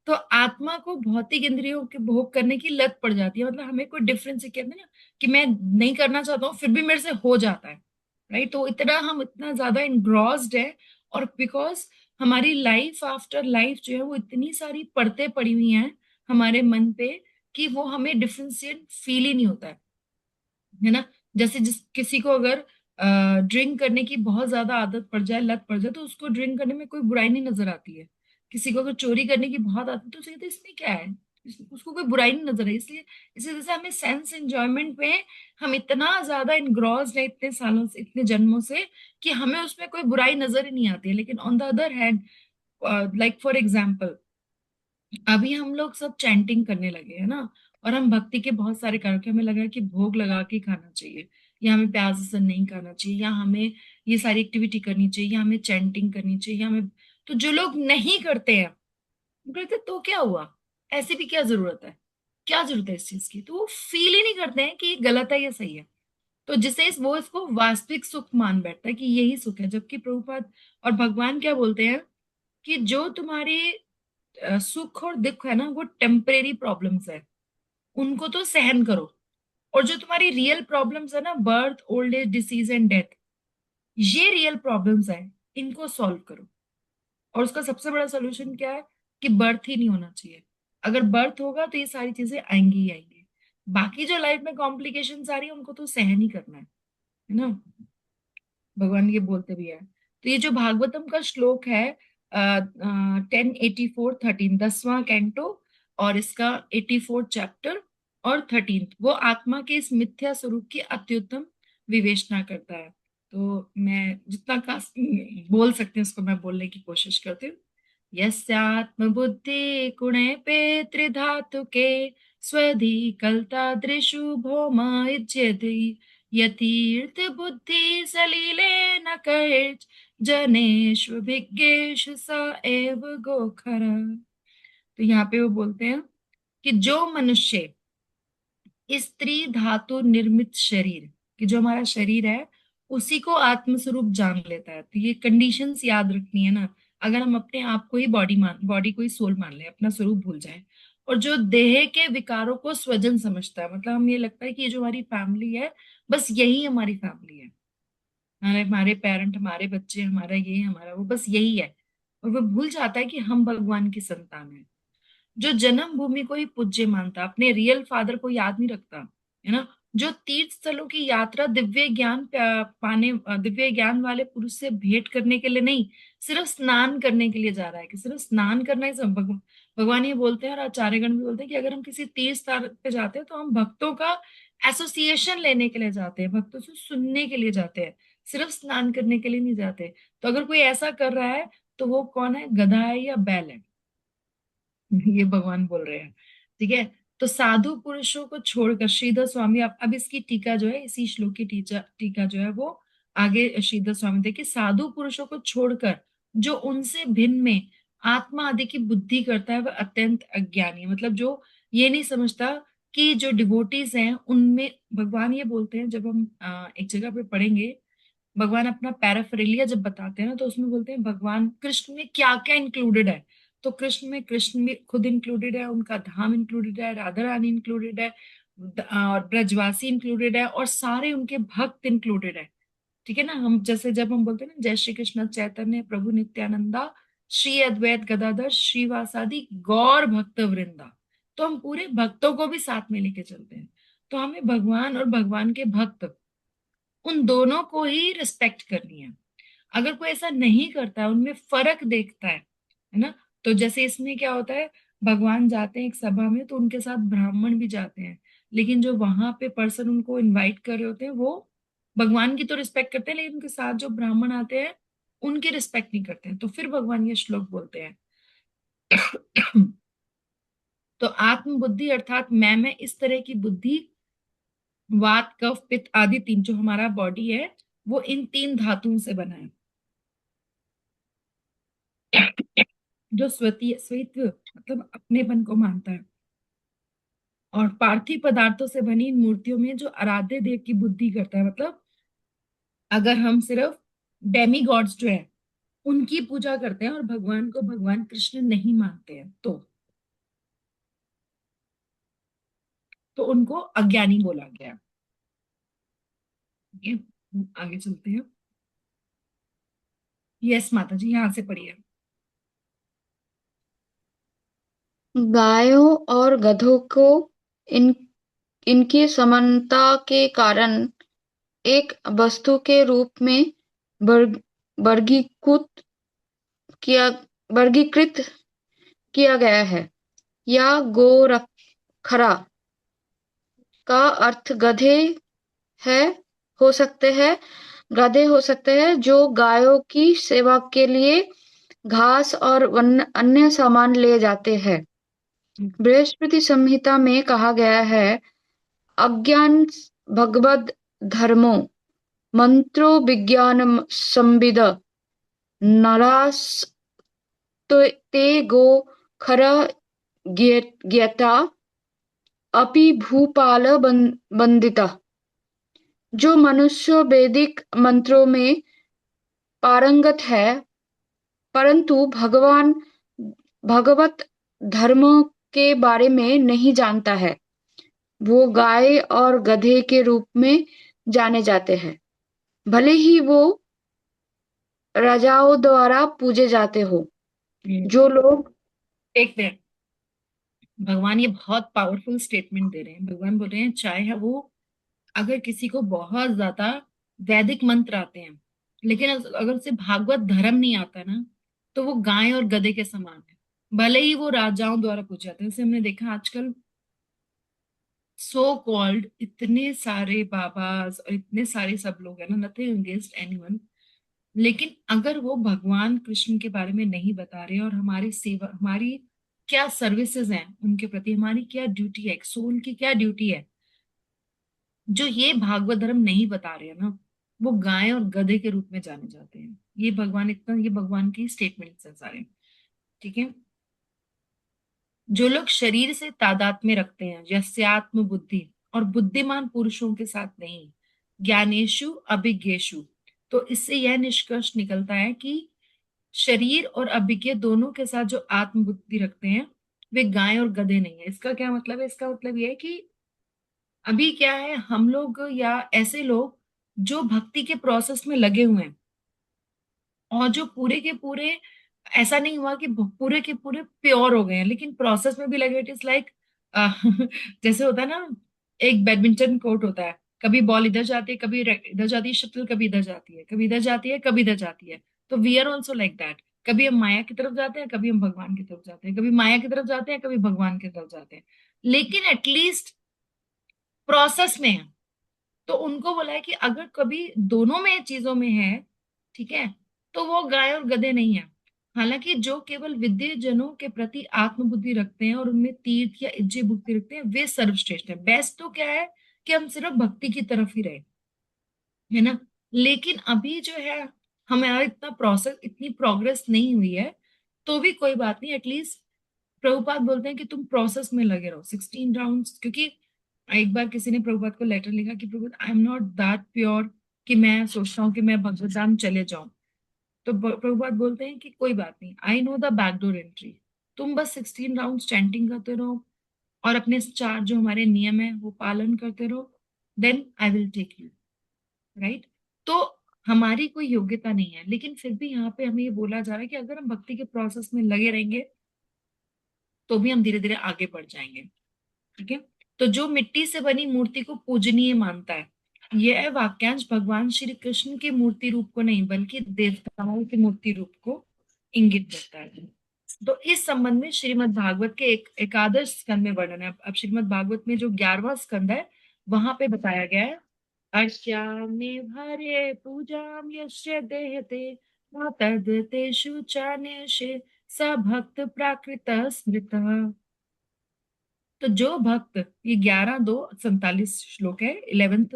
तो आत्मा को भौतिक इंद्रियों के भोग करने की लत पड़ जाती है। मतलब हमें कोई डिफरेंस कहते हैं ना, कि मैं नहीं करना चाहता हूँ फिर भी मेरे से हो जाता है, राइट। तो इतना हम इतना ज्यादा इंग्रॉस्ड है, और बिकॉज हमारी लाइफ आफ्टर लाइफ जो है वो इतनी सारी परतें पड़ी हुई हैं हमारे मन पे, कि वो हमें डिफरेंशिएट फील ही नहीं होता है ना। जैसे जिस किसी को अगर ड्रिंक करने की बहुत ज्यादा आदत पड़ जाए, लत पड़ जाए, तो उसको ड्रिंक करने में कोई बुराई नहीं नजर आती है। किसी को अगर चोरी करने की बहुत आदत है तो उसे कहते हैं, इसमें क्या है, उसको कोई बुराई नहीं नजर आई। इसलिए इसी वजह से हमें सेंस एंजॉयमेंट में हम इतना ज्यादा इनग्रॉस्ड है इतने सालों से, इतने जन्मों से, कि हमें उसमें कोई बुराई नजर ही नहीं आती है। लेकिन on the other hand, like for example, अभी हम लोग सब चैंटिंग करने लगे है ना, और हम भक्ति के बहुत सारे कार्यों के, हमें लगा कि भोग लगा के खाना चाहिए, या हमें प्याज लहसुन नहीं खाना चाहिए, या हमें ये सारी एक्टिविटी करनी चाहिए, या हमें चैंटिंग करनी चाहिए, या हमें, तो जो लोग नहीं करते हैं वो कहते तो क्या हुआ, ऐसी भी क्या जरूरत है, क्या जरूरत है इस चीज की, तो वो फील ही नहीं करते हैं कि ये गलत है या सही है। तो जिसे वो इसको वास्तविक सुख मान बैठता है कि यही सुख है। जबकि प्रभुपाद और भगवान क्या बोलते हैं कि जो तुम्हारी सुख और दुख है ना, वो टेम्परेरी प्रॉब्लम्स है, उनको तो सहन करो। और जो तुम्हारी रियल प्रॉब्लम्स है ना, birth, old age, disease and death, ये रियल प्रॉब्लम्स है, इनको सॉल्व करो। और उसका सबसे बड़ा सोल्यूशन क्या है, कि बर्थ ही नहीं होना चाहिए। अगर बर्थ होगा तो ये सारी चीजें आएंगी ही आएंगी। बाकी जो लाइफ में कॉम्प्लिकेशन आ रही है उनको तो सहन ही करना है ना। भगवान ये बोलते भी है। तो ये जो भागवतम का श्लोक है 1084 13, 10वां कैंटो, और इसका 84 चैप्टर और 13, वो आत्मा के इस मिथ्या स्वरूप की अत्युत्तम विवेचना करता है। तो मैं जितना का बोल सकते हैं उसको मैं बोलने की कोशिश करती हूँ। यस्यात्म बुद्धि गुणे त्रिधातुके स्वधिकल्तादृशु भौमा युज्यते यतीर्थ बुद्धि सलीलेन कैर्च जनेषु भिज्ञेषु स एव गोखर। तो यहाँ पे वो बोलते हैं कि जो मनुष्य स्त्री धातु निर्मित शरीर, कि जो हमारा शरीर है उसी को आत्मस्वरूप जान लेता है। तो ये कंडीशंस याद रखनी है ना। अगर हम अपने आप को ही बॉडी को ही सोल मान ले, अपना स्वरूप भूल जाए, और जो देह के विकारों को स्वजन समझता है, मतलब हम ये लगता है कि ये जो हमारी फैमिली है बस यही हमारी फैमिली है, हमारे हमारे पेरेंट, हमारे बच्चे, हमारा ये, हमारा वो, बस यही है। और वो भूल जाता है कि हम भगवान की संतान है। जो जन्म भूमि को ही पूज्य मानता, अपने रियल फादर को याद नहीं रखता, है ना। जो तीर्थ स्थलों की यात्रा दिव्य ज्ञान पाने, दिव्य ज्ञान वाले पुरुष से भेंट करने के लिए नहीं, सिर्फ स्नान करने के लिए जा रहा है, कि सिर्फ स्नान करना ही सब। भगवान ये बोलते हैं और आचार्यगण भी बोलते हैं कि अगर हम किसी तीर्थ स्थान पे जाते हैं तो हम भक्तों का एसोसिएशन लेने के लिए जाते हैं, भक्तों से सुनने के लिए जाते हैं, सिर्फ स्नान करने के लिए नहीं जाते। तो अगर कोई ऐसा कर रहा है तो वो कौन है, गधा है या बैल है, ये भगवान बोल रहे हैं। ठीक है। तो साधु पुरुषों को छोड़कर श्रीधर स्वामी, अब इसकी टीका जो है, इसी श्लोक की टीका जो है वो आगे श्रीधर स्वामी देखिए, साधु पुरुषों को छोड़कर जो उनसे भिन्न में आत्मा आदि की बुद्धि करता है वह अत्यंत अज्ञानी है। मतलब जो ये नहीं समझता कि जो डिवोटीज हैं उनमें भगवान ये बोलते हैं, जब हम एक जगह पे पढ़ेंगे, भगवान अपना पैराफेरेलिया जब बताते हैं ना, तो उसमें बोलते हैं भगवान कृष्ण में क्या क्या इंक्लूडेड है। तो कृष्ण में कृष्ण भी खुद इंक्लूडेड है, उनका धाम इंक्लूडेड है, राधा रानी इंक्लूडेड है, और ब्रजवासी इंक्लूडेड है, और सारे उनके भक्त इंक्लूडेड है। ठीक है ना। हम जैसे जब हम बोलते हैं ना, जय श्री कृष्ण चैतन्य प्रभु नित्यानंदा श्री अद्वैत गदाधर श्रीवासादि गौर भक्त वृंदा, तो हम पूरे भक्तों को भी साथ में लेके चलते हैं। तो हमें भगवान और भगवान के भक्त, उन दोनों को ही रिस्पेक्ट करनी है। अगर कोई ऐसा नहीं करता है, उनमें फर्क देखता है ना, तो जैसे इसमें क्या होता है, भगवान जाते हैं एक सभा में तो उनके साथ ब्राह्मण भी जाते हैं, लेकिन जो वहां पे पर्सन उनको इनवाइट कर रहे होते हैं वो भगवान की तो रिस्पेक्ट करते हैं, लेकिन उनके साथ जो ब्राह्मण आते हैं उनकी रिस्पेक्ट नहीं करते हैं। तो फिर भगवान ये श्लोक बोलते हैं। तो आत्म बुद्धि अर्थात मैं इस तरह की बुद्धि, वात कफ पित्त आदि तीन, जो हमारा बॉडी है वो इन तीन धातुओं से बना है। जो स्वतीय स्वित्व मतलब अपनेपन को मानता है, और पार्थिव पदार्थों से बनी इन मूर्तियों में जो आराध्य देव की बुद्धि करता है। मतलब अगर हम सिर्फ डेमी गॉड्स जो है उनकी पूजा करते हैं और भगवान को भगवान कृष्ण नहीं मानते हैं, तो उनको अज्ञानी बोला गया है। ये आगे चलते हैं। यस माता जी, यहाँ से पढ़िए। गायों और गधों को इन इनकी समानता के कारण एक वस्तु के रूप में वर्ग वर्गीकृत किया वर्गीकृत किया गया है। या गोरखरा का अर्थ गधे है हो सकते हैं गधे हो सकते हैं जो गायों की सेवा के लिए घास और अन्य सामान ले जाते हैं। बृहस्पति संहिता में कहा गया है, अज्ञान भगवद धर्मो मंत्रो विज्ञान संविद नरास ते गो खर ज्ञता अपि भूपाल बंदिता। जो मनुष्य वैदिक मंत्रों में पारंगत है परंतु भगवत धर्म के बारे में नहीं जानता है, वो गाय और गधे के रूप में जाने जाते हैं, भले ही वो राजाओं द्वारा पूजे जाते हो। जो लोग एक मिनट, भगवान ये बहुत पावरफुल स्टेटमेंट दे रहे हैं। भगवान बोल रहे हैं चाहे वो, अगर किसी को बहुत ज्यादा वैदिक मंत्र आते हैं, लेकिन अगर उसे भागवत धर्म नहीं आता ना, तो वो गाय और गधे के समान है, भले ही वो राजाओं द्वारा पूछे जाते हैं। जैसे हमने देखा आजकल सो कॉल्ड इतने सारे बाबाज और इतने सारे सब लोग हैं ना, नथिंग अगेंस्ट एनीवन, लेकिन अगर वो भगवान कृष्ण के बारे में नहीं बता रहे और हमारी सेवा, हमारी क्या सर्विसेज हैं उनके प्रति, हमारी क्या ड्यूटी है, एक सोल की क्या ड्यूटी है, जो ये भागवत धर्म नहीं बता रहे हैं ना, वो गाय और गधे के रूप में जाने जाते हैं। ये भगवान इतना, ये भगवान की स्टेटमेंट्स हैं सारे। ठीक है। जो लोग शरीर से तादात्म्य रखते हैं, यस्यात्म बुद्धि, और बुद्धिमान पुरुषों के साथ नहीं, ज्ञानेशु अभिज्ञेशु, तो इससे यह निष्कर्ष निकलता है कि शरीर और अभिज्ञ दोनों के साथ जो आत्म बुद्धि रखते हैं वे गाय और गधे नहीं है। इसका क्या मतलब है? इसका मतलब यह है कि अभी क्या है, हम लोग या ऐसे लोग जो भक्ति के प्रोसेस में लगे हुए हैं, और जो पूरे के पूरे, ऐसा नहीं हुआ कि पूरे के पूरे प्योर हो गए हैं, लेकिन प्रोसेस में भी लगे। इट इज लाइक जैसे होता है ना, एक बैडमिंटन कोर्ट होता है, कभी बॉल इधर जाती है, कभी इधर जाती है शटल, कभी इधर जाती है, कभी इधर जाती है, कभी इधर जाती है। तो we are also like that. कभी हम माया की तरफ जाते हैं, कभी हम भगवान की तरफ जाते हैं, कभी माया की तरफ जाते हैं, कभी भगवान की तरफ जाते हैं, लेकिन एटलीस्ट प्रोसेस में है। तो उनको बोला है कि अगर कभी दोनों में चीजों में है, ठीक है, तो वो गाय और गधे नहीं है। हालांकि जो केवल विद्य जनों के प्रति आत्मबुद्धि रखते हैं और उनमें तीर्थ या इज्जे भुक्ति रखते हैं, वे सर्वश्रेष्ठ है। बेस्ट तो क्या है कि हम सिर्फ भक्ति की तरफ ही रहे, है ना। लेकिन अभी जो है, हमारा इतना प्रोसेस, इतनी प्रोग्रेस नहीं हुई है, तो भी कोई बात नहीं। एटलीस्ट प्रभुपाद बोलते हैं कि तुम प्रोसेस में लगे रहो, 16 राउंड्स, क्योंकि एक बार किसी ने प्रभुपाद को लेटर लिखा कि Prabhupada I am not that pure कि मैं सोचता हूँ कि मैं भगवत धाम चले जाऊं। तो प्रभुपाद बोलते हैं कि कोई बात नहीं, I know the backdoor entry, तुम बस 16 राउंड चैंटिंग करते रहो और अपने 4 जो हमारे नियम है वो पालन करते रहो, then I will take you, right. तो हमारी कोई योग्यता नहीं है, लेकिन फिर भी यहाँ पे हमें ये बोला जा रहा है कि अगर हम भक्ति के प्रोसेस में लगे रहेंगे तो भी हम धीरे धीरे आगे बढ़ जाएंगे। ठीक है। तो जो मिट्टी से बनी मूर्ति को पूजनीय मानता है, यह वाक्यांश भगवान श्री कृष्ण के मूर्ति रूप को नहीं बल्कि देवताओं के मूर्ति रूप को इंगित करता है। तो इस संबंध में श्रीमद् भागवत के एकादश स्कंद में वर्णन है। अब श्रीमद् भागवत में जो 11वां स्कंद है वहां पे बताया गया है, अर्ष्यामि भारे पूजाम यस्य देहते तद्तेषु चान्येषु स भक्त प्राकृत स्मृतः। तो जो भक्त, ये 11-2-47 श्लोक है, 11th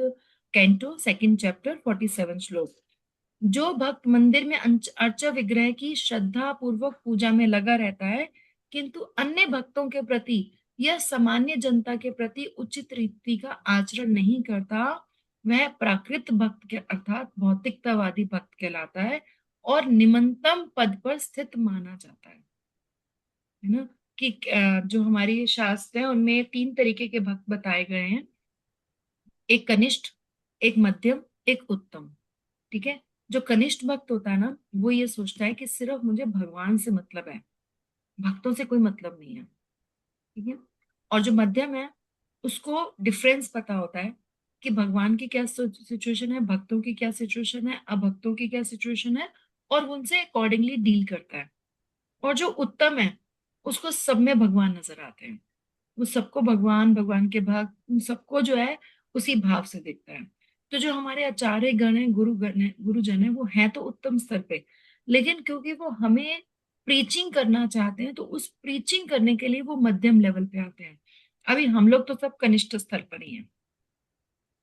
कैंटो 2nd चैप्टर 47 श्लोक। जो भक्त मंदिर में अर्चा विग्रह की श्रद्धा पूर्वक पूजा में लगा रहता है किंतु अन्य भक्तों के प्रति या सामान्य जनता के प्रति उचित रीति का आचरण नहीं करता, वह प्राकृत भक्त के अर्थात भौतिकतावादी भक्त कहलाता है और निम्नतम पद पर स्थित माना जाता है ना। कि जो हमारी शास्त्र है उनमें 3 तरीके के भक्त बताए गए हैं, एक कनिष्ठ, एक मध्यम, एक उत्तम। ठीक है। जो कनिष्ठ भक्त होता है ना, वो ये सोचता है कि सिर्फ मुझे भगवान से मतलब है, भक्तों से कोई मतलब नहीं है। ठीक है। और जो मध्यम है उसको डिफरेंस पता होता है कि भगवान की क्या सिचुएशन है, भक्तों की क्या सिचुएशन है, अभक्तों की क्या सिचुएशन है, और उनसे अकॉर्डिंगली डील करता है। और जो उत्तम है उसको सब में भगवान नजर आते हैं, वो सबको भगवान, भगवान के भक्त, उन सबको जो है उसी भाव से देखता है। तो जो हमारे आचार्य गण है, गुरुगण है, गुरुजन है, वो है तो उत्तम स्तर पे, लेकिन क्योंकि वो हमें प्रीचिंग करना चाहते हैं तो उस प्रीचिंग करने के लिए वो मध्यम लेवल पे आते हैं। अभी हम लोग तो सब कनिष्ठ स्तर पर ही हैं।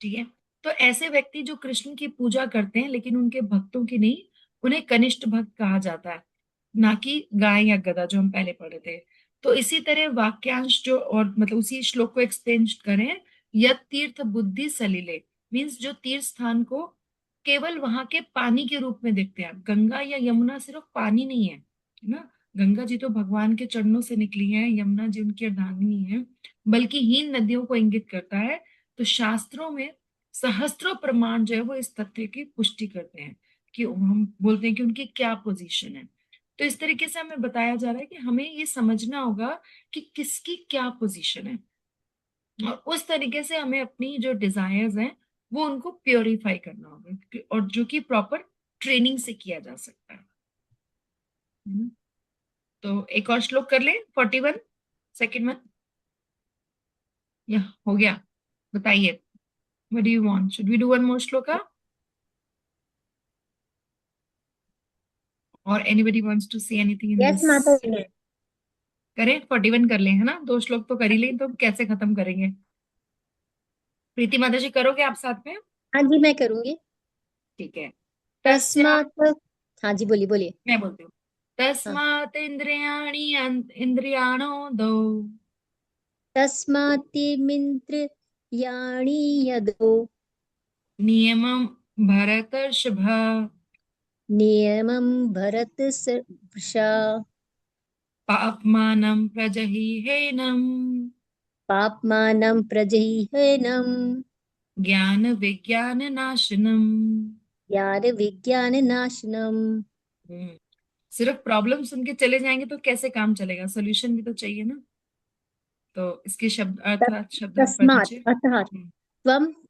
ठीक है। तो ऐसे व्यक्ति जो कृष्ण की पूजा करते हैं लेकिन उनके भक्तों की नहीं, उन्हें कनिष्ठ भक्त कहा जाता है, ना कि गाय या गधा जो हम पहले पढ़े थे। तो इसी तरह वाक्यांश जो, और मतलब उसी श्लोक को एक्सटेंड करें, यत तीर्थ बुद्धि सलिले, मीन्स जो तीर्थ स्थान को केवल वहां के पानी के रूप में देखते हैं। गंगा या यमुना सिर्फ पानी नहीं है ना, गंगा जी तो भगवान के चरणों से निकली है, यमुना जी उनकी अर्धांगिनी है, बल्कि हीन नदियों को इंगित करता है। तो शास्त्रों में सहस्त्रों प्रमाण जो है वो इस तथ्य की पुष्टि करते हैं कि हम बोलते हैं कि उनकी क्या पोजीशन है। तो इस तरीके से हमें बताया जा रहा है कि हमें ये समझना होगा कि किसकी क्या पोजीशन है, और उस तरीके से हमें अपनी जो डिजायर्स हैं वो उनको प्योरीफाई करना होगा, और जो कि प्रॉपर ट्रेनिंग से किया जा सकता है। तो एक और श्लोक कर ले, 41 सेकेंड में, या हो गया? बताइए, what do you want? Should we do one more shloka? Or anybody wants to say anything in yes माता this? जी। करें, 41 कर ले, है ना, 2 श्लोक तो कर ही ले, तो कैसे खत्म करेंगे? प्रीति माता जी करोगे आप साथ में? हाँ जी मैं करूंगी। ठीक है। तस्मात्, हाँ जी बोलिए बोलिए। मैं बोलती हूँ, हाँ। तस्मात् इंद्रियाणि इंद्रियाणो दो तस्मात्तिमिन्द्रियाणि यदो नियमं भरतर्षभ नियमं भरतर्षभा पाप्मानं प्रजहिहेनं पाप्मानं प्रजह्यनं ज्ञान विज्ञान नाशनम। ज्ञानविज्ञाननाशनम्। सिर्फ प्रॉब्लम सुन के चले जाएंगे तो कैसे काम चलेगा, सोल्यूशन भी तो चाहिए ना। तो इसके शब्द अर्थ, शब्दार्थ पढ़ तस्मात् दीजिए। अर्थात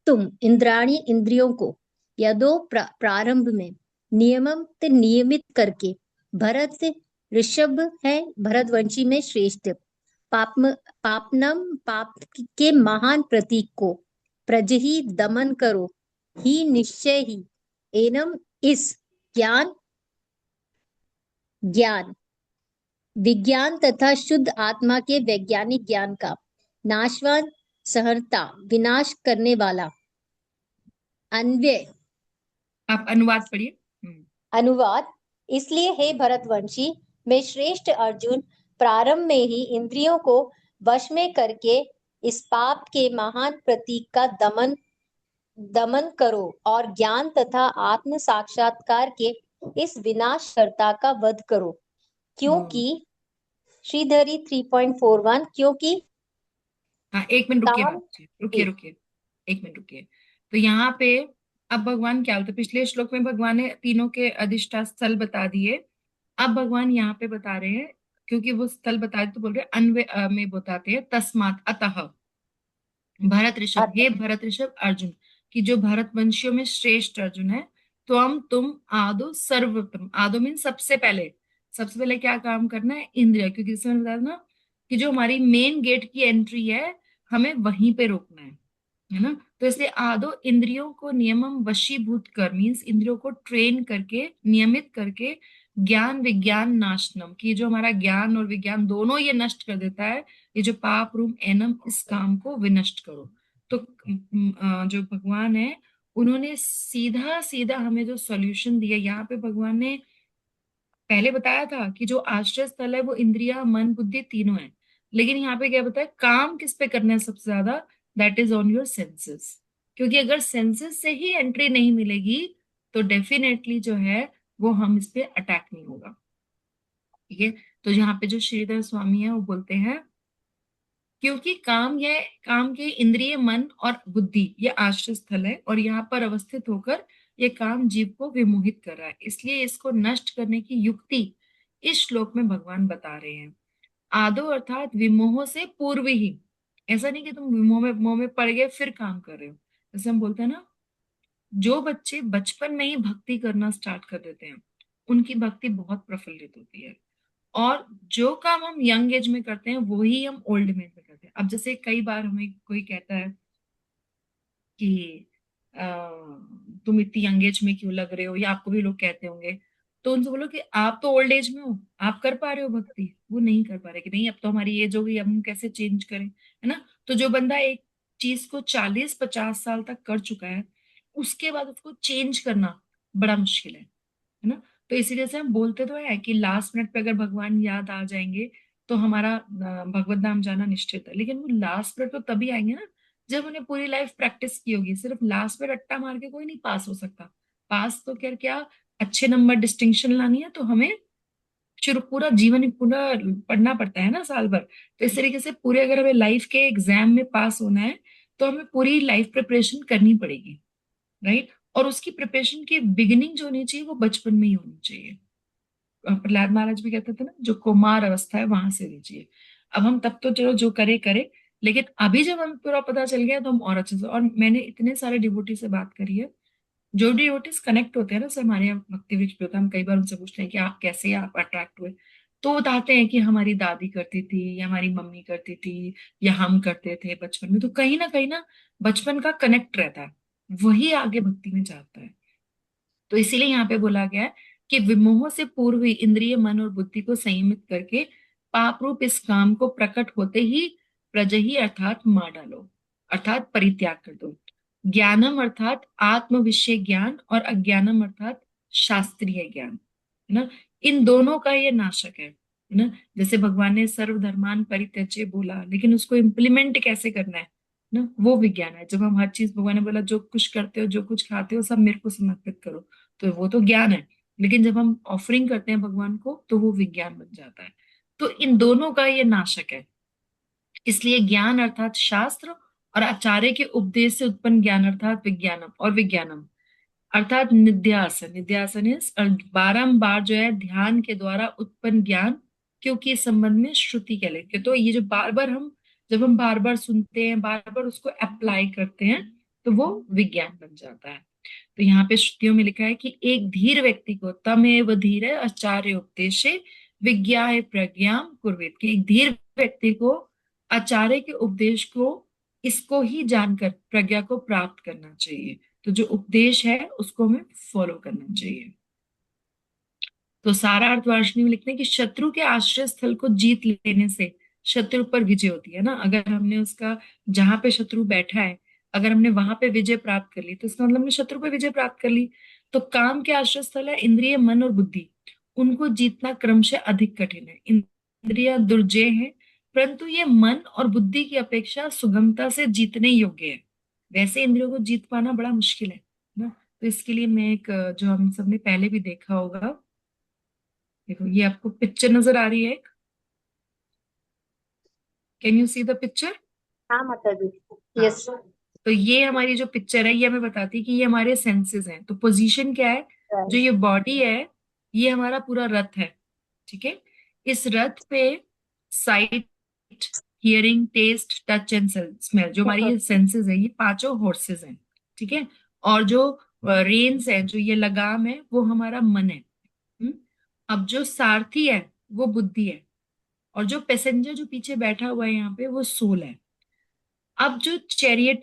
तुम इंद्राणी इंद्रियों को यदो प्रारंभ में नियमम नियमित करके भरत ऋषभ है भरतवंशी में श्रेष्ठ पापनम पाप के महान प्रतीक को प्रजही दमन करो ही निश्चय ही एनम इस ज्ञान ज्ञान विज्ञान तथा शुद्ध आत्मा के वैज्ञानिक ज्ञान का नाशवान सहर्ता विनाश करने वाला अन्वय आप अनुवाद पढ़िए। अनुवाद। इसलिए हे भरतवंशी में श्रेष्ठ अर्जुन प्रारंभ में ही इंद्रियों को वश में करके इस पाप के महान प्रतीक का दमन दमन करो और ज्ञान तथा आत्म साक्षात्कार के इस विनाशकर्ता का वध करो। क्योंकि श्रीधरी 3.41 क्योंकि हाँ, एक मिनट रुकिए, काम बात रुकिए रुकिए, एक मिनट रुकिए। तो यहाँ पे अब भगवान क्या बोलते, पिछले श्लोक में भगवान ने तीनों के अधिष्ठा स्थल बता दिए। अब भगवान यहाँ पे बता रहे हैं, क्योंकि वो स्थल बता रहे तो बोल रहे हैं अन्वय में बताते हैं, तस्मात अतः भरत ऋषभ, हे भरत ऋषभ अर्जुन, कि जो भरत वंशियों में श्रेष्ठ अर्जुन है, तो हम तुम आदो सर्वोत्तम, आदो मीन सबसे पहले क्या काम करना है, इंद्रिय, क्योंकि जैसे मैंने बताया ना कि जो हमारी मेन गेट की एंट्री है, हमें वहीं पे रोकना है ना। तो इसलिए आदो इंद्रियों को नियमम वशीभूत कर, मीन्स इंद्रियों को ट्रेन करके, नियमित करके, ज्ञान विज्ञान नाशनम, कि जो हमारा ज्ञान और विज्ञान दोनों ये नष्ट कर देता है, ये जो पाप रूम एनम, इस काम को विनष्ट करो। तो जो भगवान है, उन्होंने सीधा सीधा हमें जो सॉल्यूशन दिया, यहाँ पे भगवान ने पहले बताया था कि जो आश्रय स्थल है वो इंद्रिया मन बुद्धि तीनों है, लेकिन यहाँ पे क्या बताया, काम किस पे करना है सबसे ज्यादा, that is on your senses. क्योंकि अगर सेंसेस से ही एंट्री नहीं मिलेगी, तो डेफिनेटली जो है वो हम इस पे अटैक नहीं होगा। ठीक है। तो यहाँ पे जो श्रीधर स्वामी है वो बोलते हैं, क्योंकि काम के इंद्रिय मन और बुद्धि ये आश्रय स्थल है, और यहाँ पर अवस्थित होकर ये काम जीव को विमोहित कर रहा है, इसलिए इसको नष्ट करने की युक्ति इस श्लोक में भगवान बता रहे हैं। आदो अर्थात विमोह से पूर्व ही, ऐसा नहीं कि तुम मोह में पड़ गए फिर काम कर रहे हो। जैसे हम बोलते हैं ना, जो बच्चे बचपन में ही भक्ति करना स्टार्ट कर देते हैं, उनकी भक्ति बहुत प्रफुल्लित होती है। और जो काम हम यंग एज में करते हैं वही हम ओल्ड एज में करते हैं। अब जैसे कई बार हमें कोई कहता है कि तुम इतनी यंग एज में क्यों लग रहे हो, या आपको भी लोग कहते होंगे, तो उनसे बोलो कि आप तो ओल्ड एज में हो, आप कर पा रहे हो भक्ति, वो नहीं कर पा रहे, कि नहीं अब तो हमारी एज हो गई, अब हम कैसे चेंज करें, है ना। तो जो बंदा एक चीज को 40-50 साल तक कर चुका है, उसके बाद उसको चेंज करना बड़ा मुश्किल है ना। तो इसीलिए से हम बोलते तो है कि लास्ट मिनट पे अगर भगवान याद आ जाएंगे तो हमारा भगवत धाम जाना निश्चित है, लेकिन वो लास्ट मिनट तो तभी आएंगे ना जब उन्हें पूरी लाइफ प्रैक्टिस की होगी। सिर्फ लास्ट में रट्टा मार के कोई नहीं पास हो सकता। पास तो क्या क्या अच्छे नंबर डिस्टिंक्शन लानी है तो हमें शुरू पूरा जीवन ही पूरा पढ़ना पड़ता है ना, साल भर। तो इस तरीके से पूरे अगर हमें लाइफ के एग्जाम में पास होना है तो हमें पूरी लाइफ प्रिपरेशन करनी पड़ेगी, राइट। और उसकी प्रिपरेशन की बिगिनिंग जो होनी चाहिए वो बचपन में ही होनी चाहिए। प्रहलाद महाराज भी कहते थे ना, जो कुमार अवस्था है वहां से दीजिए। अब हम तब तो चलो जो करे करे, लेकिन अभी जब हमें पूरा पता चल गया तो हम और अच्छे से। और मैंने इतने सारे डिवोटी से बात करी है, जो डिवोटीज कनेक्ट होते हैं ना, जैसे हमारे यहाँ भक्ति वृक्ष पे होता है, हम कई बार उनसे पूछते हैं कि आप कैसे आप अट्रैक्ट हुए, तो वो बताते हैं कि हमारी दादी करती थी, या हमारी मम्मी करती थी, या हम करते थे बचपन में। तो कहीं ना बचपन का कनेक्ट रहता है, वही आगे भक्ति में जाता है। तो इसीलिए यहाँ पे बोला गया है कि विमोह से पूर्व ही इंद्रिय मन और बुद्धि को संयमित करके पाप रूप इस काम को प्रकट होते ही प्रजही अर्थात मार डालो, अर्थात परित्याग कर दो। ज्ञानम अर्थात आत्म विषय ज्ञान, और अज्ञानम अर्थात शास्त्रीय ज्ञान, है ना। इन दोनों का ये नाशक है ना। जैसे भगवान ने सर्वधर्मान परित्यज्य बोला, लेकिन उसको इम्प्लीमेंट कैसे करना है ना, वो विज्ञान है। जब हम हर चीज, भगवान ने बोला जो कुछ करते हो जो कुछ खाते हो सब मेरे को समर्पित करो, तो वो तो ज्ञान है। लेकिन जब हम ऑफरिंग करते हैं भगवान को तो वो विज्ञान बन जाता है। तो इन दोनों का ये नाशक है। इसलिए ज्ञान अर्थात शास्त्र, और आचार्य के उपदेश से उत्पन्न ज्ञान अर्थात विज्ञानम, और विज्ञानम अर्थात निध्यासन। निध्यासन इज बारंबार जो है ध्यान के द्वारा उत्पन्न ज्ञान, क्योंकि इस संबंध में श्रुति कह लेते हैं। तो ये जो बार बार हम, जब हम बार बार सुनते हैं, बार बार उसको अप्लाई करते हैं, तो वो विज्ञान बन जाता है। तो यहाँ पे श्रुतियों में लिखा है कि एक धीर व्यक्ति को तमेव धीर आचार्य उपदेशे विज्ञा प्रज्ञा कुर्वेद, कि एक धीर व्यक्ति को आचार्य के उपदेश को, इसको ही जानकर प्रज्ञा को प्राप्त करना चाहिए। तो जो उपदेश है उसको हमें फॉलो करना चाहिए। तो सारा अर्थ वार्षिणी में लिखते हैं कि शत्रु के आश्रय स्थल को जीत लेने से शत्रु पर विजय होती है ना। अगर हमने उसका, जहां पे शत्रु बैठा है, अगर हमने वहां पे विजय प्राप्त कर ली तो इसका मतलब हमने शत्रु पे विजय प्राप्त कर ली। तो काम के आश्रय स्थल है इंद्रिय मन और बुद्धि, उनको जीतना क्रमशः अधिक कठिन है। इंद्रिया दुर्जय है, परंतु ये मन और बुद्धि की अपेक्षा सुगमता से जीतने योग्य है। वैसे इंद्रियों को जीत पाना बड़ा मुश्किल है ना। तो इसके लिए मैं एक जो हम सबने पहले भी देखा होगा, देखो ये आपको पिक्चर नजर आ रही है एक, can you see the picture? हाँ माता जी। हाँ, यस। तो ये हमारी जो पिक्चर है ये हमें बताती है कि ये हमारे सेंसेस हैं। तो पोजीशन क्या है, जो ये बॉडी है ये हमारा पूरा रथ है, ठीक है। इस रथ पे sight, hearing, taste, touch and smell, जो हमारी ये सेंसेस है, ये पांचों हॉर्सेस हैं, ठीक है। और जो रेन्स है, जो ये लगाम है, वो हमारा मन है। हम्म? अब जो सारथी है वो बुद्धि है, और जो पैसेंजर जो पीछे बैठा हुआ है यहाँ पे वो सोल है। अब जो चैरियट,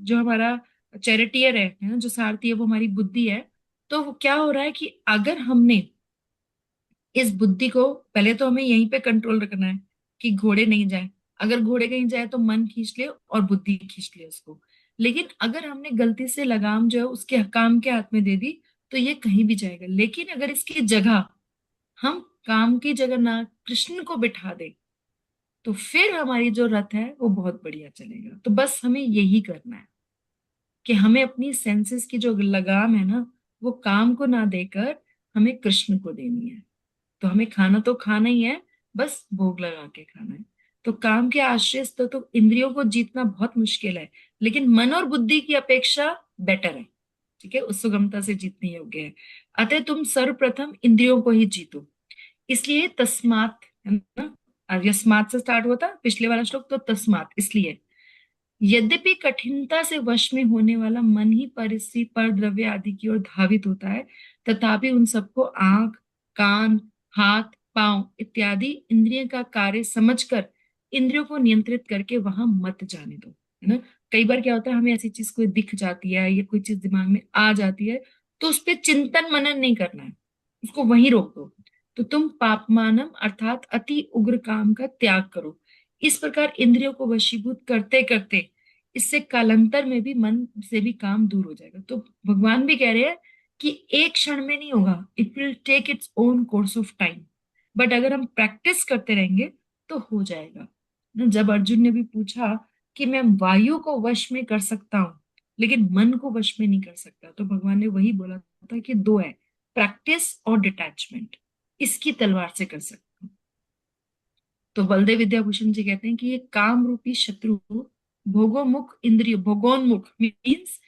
जो हमारा चैरिटियर है ना, जो सारथी है वो हमारी बुद्धि है। तो वो क्या हो रहा है कि अगर हमने इस बुद्धि को, पहले तो हमें यहीं पे कंट्रोल रखना है कि घोड़े नहीं जाए। अगर घोड़े कहीं जाए तो मन खींच ले और बुद्धि खींच ले उसको। लेकिन अगर हमने गलती से लगाम जो है उसके काम के हाथ में दे दी तो ये कहीं भी जाएगा। लेकिन अगर इसकी जगह हम काम की जगह ना कृष्ण को बिठा दे तो फिर हमारी जो रथ है वो बहुत बढ़िया चलेगा। तो बस हमें यही करना है कि हमें अपनी सेंसेस की जो लगाम है ना, वो काम को ना देकर हमें कृष्ण को देनी है। तो हमें खाना तो खाना ही है, बस भोग लगा के खाना है। तो काम के आश्रय से तो इंद्रियों को जीतना बहुत मुश्किल है, लेकिन मन और बुद्धि की अपेक्षा बेटर है, ठीक है, उस सुगमता से जीतने योग्य है। अतः तुम सर्वप्रथम इंद्रियों को ही जीतो। इसलिए तस्मात, है ना, और यस्मात से स्टार्ट हुआ था पिछले वाला श्लोक, तो तस्मात इसलिए, यद्यपि कठिनता से वश में होने वाला मन ही परिस्थिति पर द्रव्य आदि की ओर धावित होता है, तथापि उन सबको आंख, कान, हाथ, पांव इत्यादि इंद्रिय का कार्य समझकर इंद्रियों को नियंत्रित करके वहां मत जाने दो, है ना। कई बार क्या होता है, हमें ऐसी चीज कोई दिख जाती है या कोई चीज दिमाग में आ जाती है, तो उस पर चिंतन मनन नहीं करना है, उसको वहीं रोक दो। तो तुम पापमानम अर्थात अति उग्र काम का त्याग करो। इस प्रकार इंद्रियों को वशीभूत करते करते इससे कालांतर में भी मन से भी काम दूर हो जाएगा। तो भगवान भी कह रहे हैं कि एक क्षण में नहीं होगा, it will take its own course of time, but अगर हम प्रैक्टिस करते रहेंगे तो हो जाएगा ना। जब अर्जुन ने भी पूछा कि मैं वायु को वश में कर सकता हूँ लेकिन मन को वश में नहीं कर सकता, तो भगवान ने वही बोला था कि दो है, प्रैक्टिस और डिटैचमेंट, इसकी तलवार से कर सकते हैं। तो बलदेव विद्याभूषण जी कहते हैं कि ये काम रूपी शत्रु भोगोमुख इंद्रिय, भोगोन्मुख मीन्स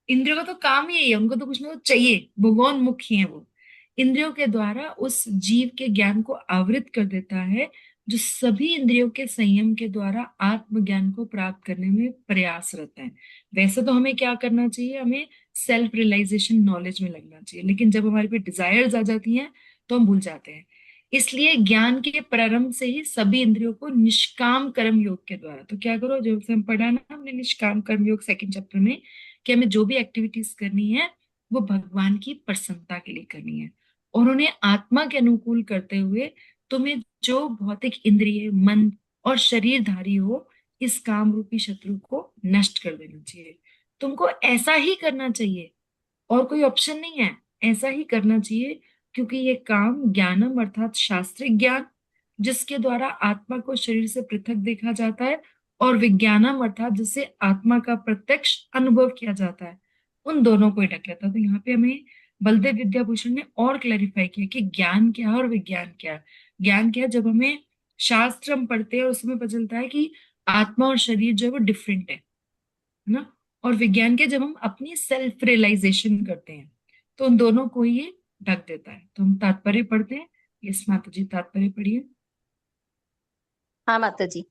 इंद्रियों का तो काम ही यही है, उनको तो कुछ ना कुछ चाहिए, भोगोन्मुख ही है वो। इंद्रियों के द्वारा उस जीव के ज्ञान को आवृत कर देता है जो सभी इंद्रियों के संयम के द्वारा आत्मज्ञान को प्राप्त करने में प्रयासरत है। वैसे तो हमें क्या करना चाहिए, हमें सेल्फ रियलाइजेशन नॉलेज में लगना चाहिए, लेकिन जब हमारे पे डिजायर्स आ जाती हैं तो हम भूल जाते हैं। इसलिए ज्ञान के प्रारंभ से ही सभी इंद्रियों को निष्काम कर्म योग के द्वारा, तो क्या करो, जो हम पढ़ा ना हमने निष्काम कर्म योग सेकंड चैप्टर में, कि हमें जो भी एक्टिविटीज करनी है वो भगवान की प्रसन्नता के लिए करनी है, और उन्हें आत्मा के अनुकूल करते हुए तुम्हें जो भौतिक इंद्रिय, मन और शरीरधारी हो, इस काम रूपी शत्रु को नष्ट कर देना चाहिए। तुमको ऐसा ही करना चाहिए, और कोई ऑप्शन नहीं है, ऐसा ही करना चाहिए, क्योंकि ये काम ज्ञानम अर्थात शास्त्रिक ज्ञान, जिसके द्वारा आत्मा को शरीर से पृथक देखा जाता है, और विज्ञानम अर्थात जिससे आत्मा का प्रत्यक्ष अनुभव किया जाता है, उन दोनों को ही ढक लेता है। तो यहाँ पे हमें बलदेव विद्याभूषण ने और क्लैरिफाई किया कि ज्ञान क्या है और विज्ञान क्या है। ज्ञान क्या है, जब हमें शास्त्र हम पढ़ते हैं और उसमें पता चलता है कि आत्मा और शरीर जो है वो डिफरेंट है ना। और विज्ञान के जब हम अपनी सेल्फ रियलाइजेशन करते हैं तो उन दोनों को ही ये ढक देता है। तो हम तात्पर्य पढ़ते हैं। यस माता जी, तात्पर्य पढ़िए। हाँ माता जी।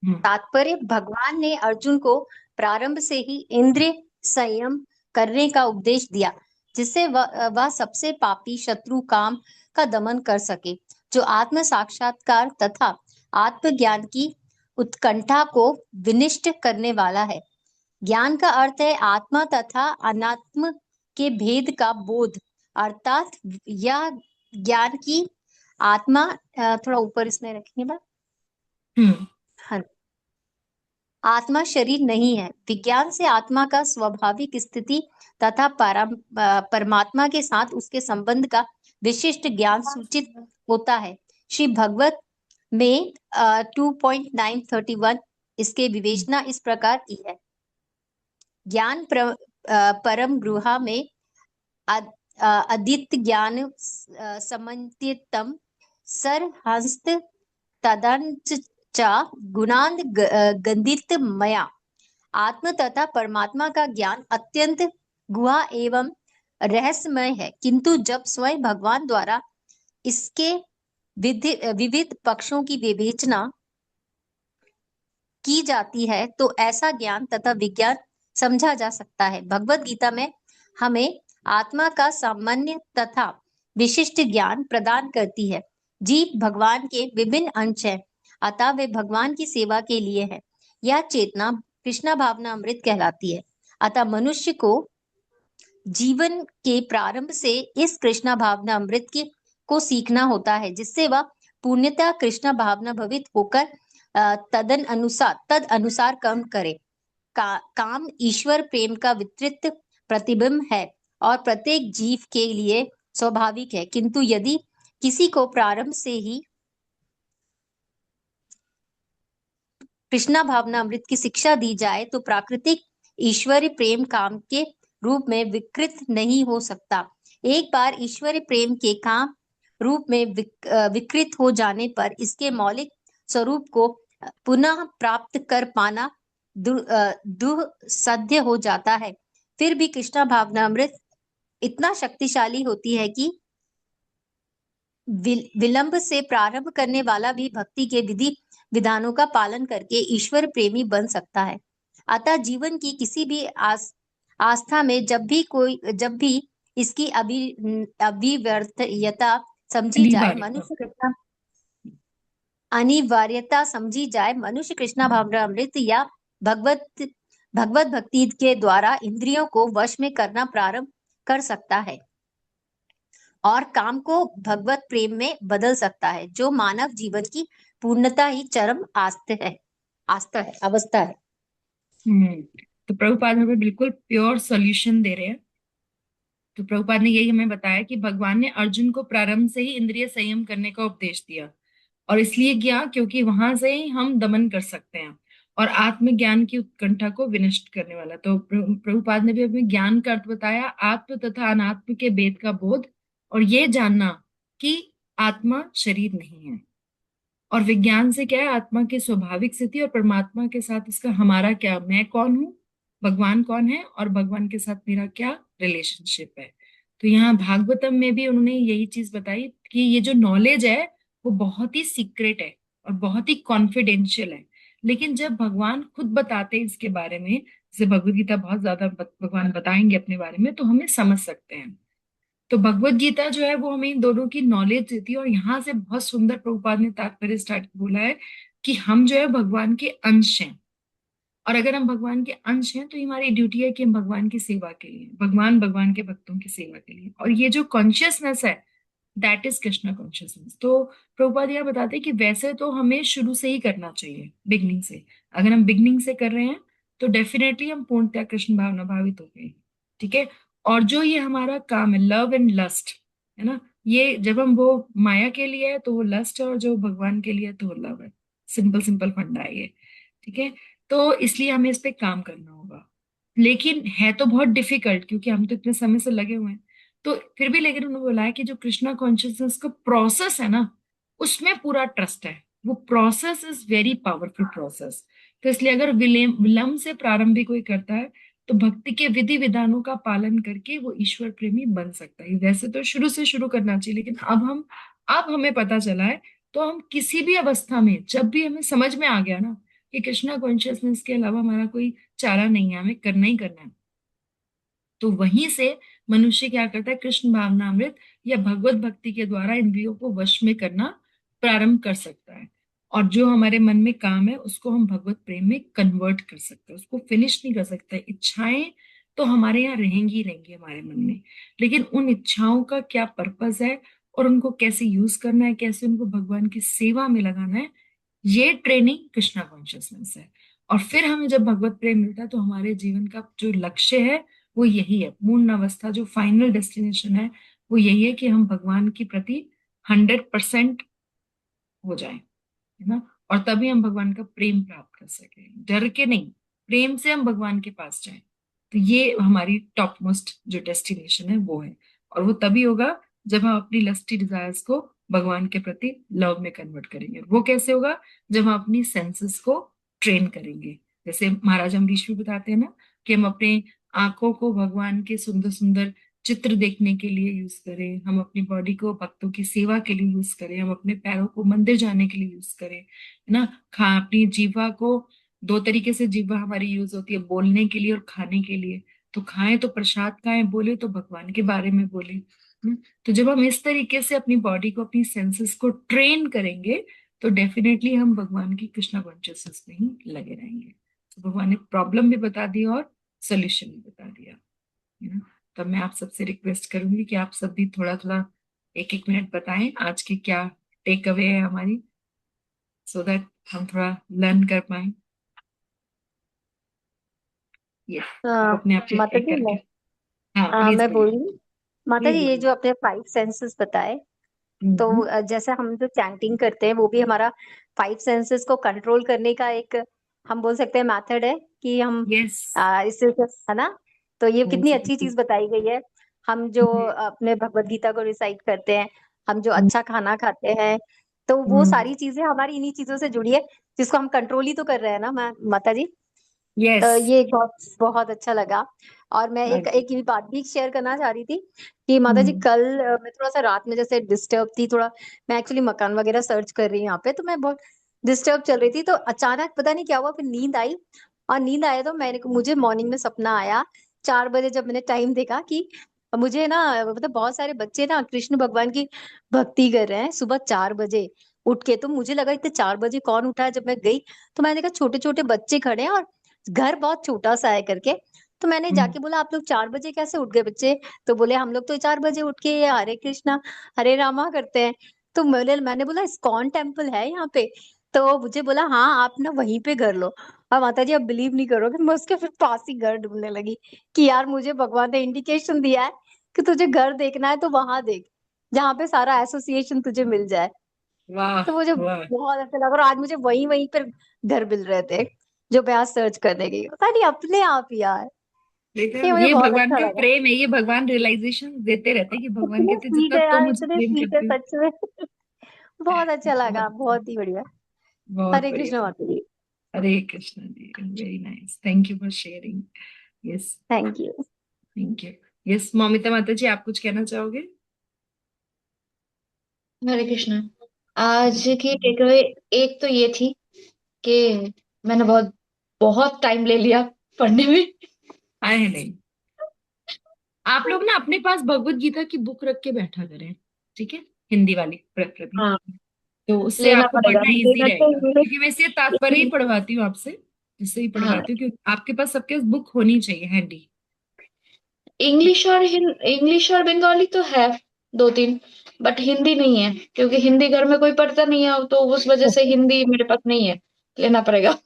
हम्म। तात्पर्य, भगवान ने अर्जुन को प्रारंभ से ही इंद्रिय संयम करने का उपदेश दिया, जिससे वह सबसे पापी शत्रु काम का दमन कर सके, जो आत्म साक्षात्कार तथा आत्मज्ञान की उत्कंठा को विनिष्ट करने वाला है। ज्ञान का अर्थ है आत्मा तथा अनात्म के भेद का बोध, अर्थात यह ज्ञान की आत्मा, थोड़ा ऊपर इसमें रखेंगे बात। हाँ, आत्मा शरीर नहीं है। विज्ञान से आत्मा का स्वाभाविक स्थिति तथा परमात्मा के साथ उसके संबंध का विशिष्ट ज्ञान सूचित होता है। श्री भगवत में 2.931 इसके विवेचना इस प्रकार की है। ज्ञान परम गृहा में अदित ज्ञान समन्वितम सरहस्त तदंच च गुणांत गंधित मया। आत्म तथा परमात्मा का ज्ञान अत्यंत गुहा एवं रहस्यमय है, किंतु जब स्वयं भगवान द्वारा इसके विविध पक्षों की विवेचना की जाती है तो ऐसा ज्ञान तथा विज्ञान समझा जा सकता है। भगवत गीता में हमें आत्मा का सामान्य तथा विशिष्ट ज्ञान प्रदान करती है। जीव भगवान के विभिन्न अंश हैं, अतः वे भगवान की सेवा के लिए है। यह चेतना कृष्णा भावना अमृत कहलाती है। अतः मनुष्य को जीवन के प्रारंभ से इस कृष्णा भावना अमृत को सीखना होता है, जिससे वह पूर्णतः कृष्णा भावना भवित होकर तद अनुसार कर्म करे। काम ईश्वर प्रेम का विस्तृत प्रतिबिंब है और प्रत्येक जीव के लिए स्वाभाविक है, किंतु यदि किसी को प्रारंभ से ही कृष्णा भावना अमृत की शिक्षा दी जाए तो प्राकृतिक ईश्वरीय प्रेम काम के रूप में विकृत नहीं हो सकता। एक बार ईश्वरीय प्रेम के काम रूप में विकृत हो जाने पर इसके मौलिक स्वरूप को पुनः प्राप्त कर पाना दुस्साध्य हो जाता है। फिर भी कृष्णा भावना अमृत इतना शक्तिशाली होती है कि विलंब से प्रारंभ करने वाला भी भक्ति के विधि विधानों का पालन करके ईश्वर प्रेमी बन सकता है। अतः जीवन की किसी भी आस्था में जब भी इसकी अभिव्यर्थयता समझी जाए, अनिवार्यता समझी जाए, मनुष्य कृष्णा भावना अमृत या भगवत भक्ति के द्वारा इंद्रियों को वश में करना प्रारंभ कर सकता है और काम को भगवत प्रेम में बदल सकता है, जो मानव जीवन की पूर्णता ही चरम अवस्था है। तो प्रभुपाद हमें बिल्कुल प्योर सॉल्यूशन दे रहे हैं। तो प्रभुपाद ने यही हमें बताया कि भगवान ने अर्जुन को प्रारंभ से ही इंद्रिय संयम करने का उपदेश दिया, और इसलिए किया क्योंकि वहां से ही हम दमन कर सकते हैं और आत्मज्ञान की उत्कंठा को विनष्ट करने वाला। तो प्रभुपाद ने भी हमें ज्ञान का अर्थ बताया, आत्म तथा अनात्म के भेद का बोध, और ये जानना कि आत्मा शरीर नहीं है। और विज्ञान से क्या है, आत्मा की स्वाभाविक स्थिति और परमात्मा के साथ इसका हमारा क्या, मैं कौन हूँ, भगवान कौन है और भगवान के साथ मेरा क्या रिलेशनशिप है। तो यहाँ भागवतम में भी उन्होंने यही चीज बताई कि ये जो नॉलेज है वो बहुत ही सीक्रेट है और बहुत ही कॉन्फिडेंशियल है, लेकिन जब भगवान खुद बताते हैं इसके बारे में, जैसे भगवत गीता बहुत ज्यादा भगवान बताएंगे अपने बारे में, तो हमें समझ सकते हैं। तो भगवत गीता जो है वो हमें इन दोनों की नॉलेज देती है, और यहाँ से बहुत सुंदर प्रभुपाद ने तात्पर्य स्टार्ट बोला है कि हम जो है भगवान के अंश हैं, और अगर हम भगवान के अंश हैं तो हमारी ड्यूटी है कि हम भगवान की सेवा के लिए, भगवान के भक्तों की सेवा के लिए, और ये जो कॉन्शियसनेस है दैट इज कृष्णा कॉन्शियसनेस। तो प्रभुपाद यह बताते हैं कि वैसे तो हमें शुरू से ही करना चाहिए, बिगनिंग से। अगर हम बिगनिंग से कर रहे हैं तो डेफिनेटली हम पूर्णतः कृष्ण भावना भावित हो गए, ठीक है। और जो ये हमारा काम है लव एंड लस्ट, है ना, ये जब हम वो माया के लिए है तो वो लस्ट है, और जो भगवान के लिए है तो वो लव है। सिंपल सिंपल फंडा है ये, ठीक है। तो इसलिए हमें इस पे काम करना होगा, लेकिन है तो बहुत डिफिकल्ट, क्योंकि हम तो इतने समय से लगे हुए हैं। तो फिर भी लेकिन उन्होंने बोला है कि जो कृष्णा कॉन्शियसनेस का प्रोसेस है ना, उसमें पूरा ट्रस्ट है। वो process is very powerful process. तो इसलिए अगर विलंब से प्रारंभ भी कोई करता है तो भक्ति के विधि विधानों का पालन करके वो ईश्वर प्रेमी बन सकता है। वैसे तो शुरू से शुरू करना चाहिए, लेकिन अब हमें पता चला है, तो हम किसी भी अवस्था में जब भी हमें समझ में आ गया ना कि कृष्णा कॉन्शियसनेस के अलावा हमारा कोई चारा नहीं है, हमें करना ही करना है, तो वहीं से मनुष्य क्या करता है, कृष्ण भावनामृत या भगवत भक्ति के द्वारा इंद्रियों को वश में करना प्रारंभ कर सकता है। और जो हमारे मन में काम है उसको हम भगवत प्रेम में कन्वर्ट कर सकते हैं, उसको फिनिश नहीं कर सकते। इच्छाएं तो हमारे यहाँ रहेंगी रहेंगी हमारे मन में, लेकिन उन इच्छाओं का क्या पर्पस है और उनको कैसे यूज करना है, कैसे उनको भगवान की सेवा में लगाना है, ये ट्रेनिंग कृष्णा कॉन्शियसनेस है। और फिर हमें जब भगवत प्रेम मिलता है तो हमारे जीवन का जो लक्ष्य है वो यही है, पूर्ण अवस्था जो फाइनल डेस्टिनेशन है वो यही है कि हम भगवान के प्रति 100% हो जाए। है ना। और तभी हम भगवान का प्रेम प्राप्त कर सके, डर के नहीं, प्रेम से हम भगवान के पास जाएं। तो ये हमारी टॉप मोस्ट जो डेस्टिनेशन है वो है। और वो तभी होगा जब हम अपनी लस्टी डिजायर्स को भगवान के प्रति लव में कन्वर्ट करेंगे। वो कैसे होगा? जब हम अपनी सेंसेस को ट्रेन करेंगे। जैसे महाराज अम्बरीश भी बताते हैं ना कि हम अपने आंखों को भगवान के सुंदर सुंदर चित्र देखने के लिए यूज करें, हम अपनी बॉडी को भक्तों की सेवा के लिए यूज करें, हम अपने पैरों को मंदिर जाने के लिए यूज करें, है ना। अपनी जीवा को, दो तरीके से जीवा हमारी यूज होती है, बोलने के लिए और खाने के लिए। तो खाएं तो प्रसाद खाएं, बोले तो भगवान के बारे में बोले। तो जब हम इस तरीके से अपनी बॉडी को, अपनी सेंसेस को ट्रेन करेंगे, तो डेफिनेटली हम भगवान की कृष्णा कॉन्शियसनेस में ही लगे रहेंगे। तो भगवान ने प्रॉब्लम भी बता दी और सोल्यूशन भी बता दिया, है ना। तब मैं आप सबसे रिक्वेस्ट करूंगी कि आप सब भी थोड़ा थोड़ा, एक एक मिनट बताएं आज की क्या टेक अवे है हमारी, सो दैट हम थोड़ा लर्न कर पाए। ये आप अपने आप माता एक जी करके, हाँ प्लीज मैं बोलिए, बोलूँ। माता प्लीज जी, ये बोलिए। जो आपने 5 सेंसेस बताए, तो हम्म। जैसे हम जो चैंटिंग करते हैं वो भी हमारा 5 सेंसेस को कंट्रोल करने का एक, हम बोल सकते हैं, मेथड है कि हम यस, इससे, है ना। तो ये बोल कितनी अच्छी सकते चीज बताई गई है। हम जो हैं। अपने भगवत गीता को रिसाइट करते हैं, हम जो अच्छा खाना खाते हैं, तो वो सारी चीजें हमारी इन्हीं चीजों से जुड़ी है, जिसको हम कंट्रोल ही तो कर रहे हैं ना, माता जी। तो यस। ये एक बहुत बहुत अच्छा लगा। और मैं एक एक ये बात भी शेयर करना चाह रही थी कि माता जी, कल मैं थोड़ा सा रात में जैसे डिस्टर्ब थी थोड़ा। मैं एक्चुअली मकान वगैरह सर्च कर रही हूँ यहाँ पे, तो मैं बहुत डिस्टर्ब चल रही थी, तो अचानक पता नहीं क्या हुआ, फिर नींद आई। और नींद आया तो मुझे मॉर्निंग में सपना आया, 4 बजे, जब मैंने टाइम देखा कि मुझे ना, मतलब बहुत सारे बच्चे ना कृष्ण भगवान की भक्ति कर रहे हैं सुबह 4 बजे उठ के। तो मुझे लगा इतने 4 बजे कौन उठा है। जब मैं गई तो मैंने देखा छोटे छोटे बच्चे खड़े हैं, और घर बहुत छोटा सा है करके। तो मैंने जाके बोला, आप लोग 4 बजे कैसे उठ गए बच्चे? तो बोले, हम लोग तो 4 बजे उठ के ये हरे कृष्णा हरे रामा करते हैं। तो मैंने बोला, इस्कॉन टेम्पल है यहाँ पे? तो मुझे बोला, हाँ आप ना वहीं पे घर लो। और माता जी, आप बिलीव नहीं करोगे, मैं उसके फिर पास ही घर ढूंढने लगी कि यार मुझे भगवान ने इंडिकेशन दिया है कि तुझे घर देखना है तो वहां देख, जहाँ पे सारा एसोसिएशन तुझे मिल जाए। वाह तो मुझे वाह। बहुत अच्छा लगा, और आज मुझे वहीं वहीं पर घर मिल रहे थे जो मैं आज सर्च करने गई। पता नहीं, अपने आप ही यार, देखा, ये मुझे ये बहुत भगवान अच्छा का लगा। प्रेम है, ये भगवान रियलाइजेशन देते रहते हैं कि भगवान इतने कहते हैं स्वीट जितना है तुम यार, मुझे इतने प्रेम स्वीट है करते हो। सच में। बहुत अच्छा बहुत लगा, बहुत ही बहुत बढ़िया। बहुत हरे बढ़िया। कृष्ण माता ji. Hare Krishna ji, very nice, thank you for sharing. Yes, thank you. Thank you. Yes Moumita माता जी, आप कुछ कहना चाहोगे? हरे कृष्ण। आज की टेकअवे एक तो ये थी कि मैंने बहुत बहुत टाइम ले लिया पढ़ने में। आए नहीं, आप लोग ना अपने पास भगवत गीता की बुक रख के बैठा करें, ठीक है, हिंदी वाली प्रेफरेबली। हाँ, तो उससे लेना आपको पड़ेगा, पढ़ना इजी लेना रहेगा, चाहिए। क्योंकि मैं इससे तात्पर्य ही पढ़वाती हूँ आपसे, जिससे ही हाँ, पढ़वाती हूँ कि आपके पास सबके बुक होनी चाहिए हैंडी। इंग्लिश और बंगाली तो है, 2-3, बट हिंदी नहीं है, क्योंकि हिंदी घर में कोई पढ़ता नहीं है, तो उस वजह से हिंदी मेरे पास नहीं है, लेना पड़ेगा।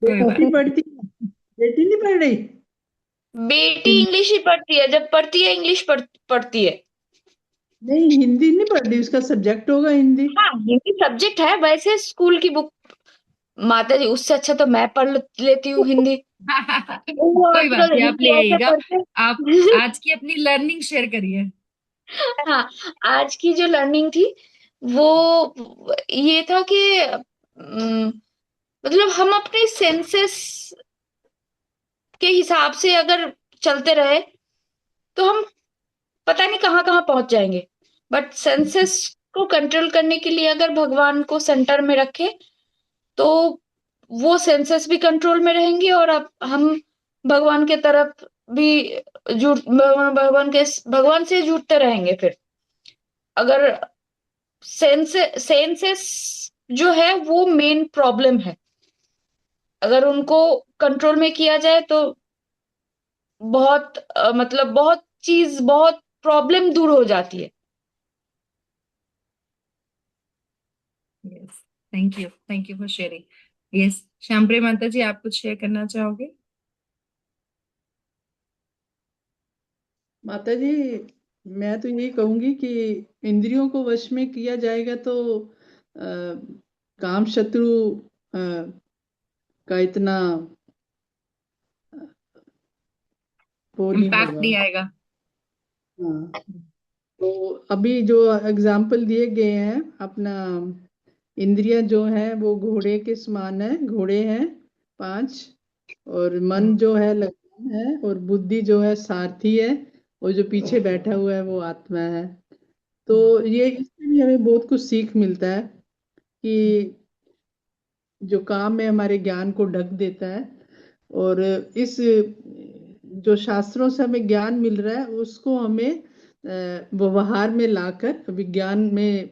कोई बेटी बात पढ़ती है, बेटी नहीं पढ़ रही बेटी हिंदी? इंग्लिश ही पढ़ती है, जब पढ़ती है इंग्लिश पढ़ती है। नहीं, हिंदी नहीं पढ़ रही, उसका सब्जेक्ट होगा हिंदी। हाँ, हिंदी सब्जेक्ट है वैसे स्कूल की बुक। माता जी, उससे अच्छा तो मैं पढ़ लेती हूँ हिंदी। वो कोई बात आजकल नहीं, आप ले हिंदी ऐसे आइएगा। करते आप हैं। आज की अपनी लर्निंग शेयर करिए। हाँ, आज की जो लर्निंग थी वो ये था कि मतलब हम अपने सेंसेस के हिसाब से अगर चलते रहे तो हम पता नहीं कहाँ कहाँ पहुंच जाएंगे। बट सेंसेस को कंट्रोल करने के लिए अगर भगवान को सेंटर में रखे तो वो सेंसेस भी कंट्रोल में रहेंगे, और अब हम भगवान के तरफ भी जुड़ भगवान से जुड़ते रहेंगे। फिर अगर सेंसेस जो है वो मेन प्रॉब्लम है, अगर उनको कंट्रोल में किया जाए तो बहुत मतलब बहुत प्रॉब्लम दूर हो जाती है। Yes, thank you for sharing. Yes, Shyampriya माता जी, आप कुछ शेयर करना चाहोगे? माता जी, मैं तो यही कहूंगी कि इंद्रियों को वश में किया जाएगा तो काम शत्रु का इतना वो नहीं इम्पैक्ट होगा। नहीं आएगा। हाँ, तो अभी जो एग्जाम्पल दिए गए हैं अपना, इंद्रियां जो है वो घोड़े के समान है, घोड़े हैं 5, और मन जो है लगाम है, और बुद्धि जो है सारथी है, और जो पीछे बैठा हुआ है वो आत्मा है। तो ये इससे भी हमें बहुत कुछ सीख मिलता है कि जो काम है हमारे ज्ञान को ढक देता है, और इस जो शास्त्रों से हमें ज्ञान मिल रहा है उसको हमें व्यवहार में लाकर विज्ञान में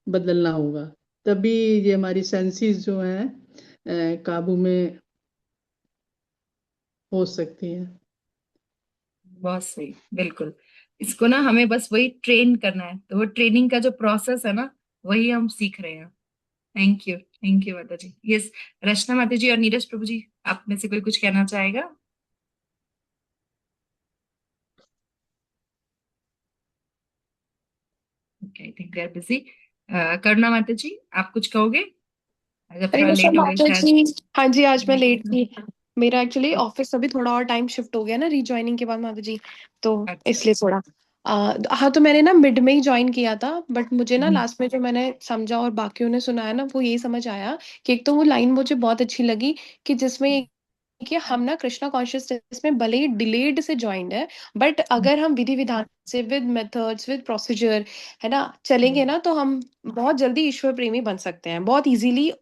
बदलना होगा, तभी ये हमारी सेंसेस जो हैं काबू में हो सकती हैं। बहुत सही, बिल्कुल। इसको ना हमें बस वही ट्रेन करना है, तो वो ट्रेनिंग का जो प्रोसेस है ना, वही हम सीख रहे हैं। थैंक यू माता जी। यस, रचना माता जी और नीरज प्रभु जी, आप में से कोई कुछ कहना चाहेगा? Okay, I think they are busy. Karuna माता जी, आप कुछ कहोगे? अगर हरे थोड़ा कृष्ण लेट हो गए माता शायद। जी। हाँ जी, आज मैं लेट थी। मेरा एक्चुअली ऑफिस अभी थोड़ा और टाइम शिफ्ट हो गया ना रीजॉइनिंग के बाद माता जी, तो अच्छा। इसलिए थोड़ा हाँ, तो मैंने ना मिड में ही ज्वाइन किया था, बट मुझे ना लास्ट में जो मैंने समझा और बाकियों ने सुनाया ना, वो यही समझ आया कि एक तो वो लाइन मुझे बहुत अच्छी लगी कि जिसमें कि हम ना कृष्णा कॉन्शियसनेस में भले ही डिलेड से ज्वाइंड है, बट अगर हम विधि विधान से विद मेथड्स विद प्रोसीजर है ना चलेंगे ना, तो हम बहुत जल्दी ईश्वर प्रेमी बन सकते हैं, बहुत इजीली।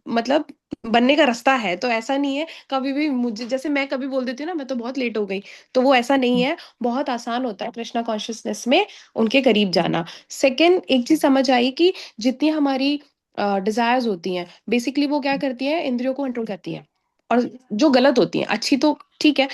मतलब बनने का रास्ता है, तो ऐसा नहीं है कभी भी मुझे, जैसे मैं कभी बोल देती हूँ ना मैं तो बहुत लेट हो गई, तो वो ऐसा नहीं है। बहुत आसान होता है कृष्णा कॉन्शियसनेस में उनके करीब जाना। सेकंड, एक चीज समझ आई कि जितनी हमारी डिजायर्स होती हैं, बेसिकली वो क्या करती है, इंद्रियों को कंट्रोल करती है, और जो गलत होती हैं, अच्छी तो ठीक है।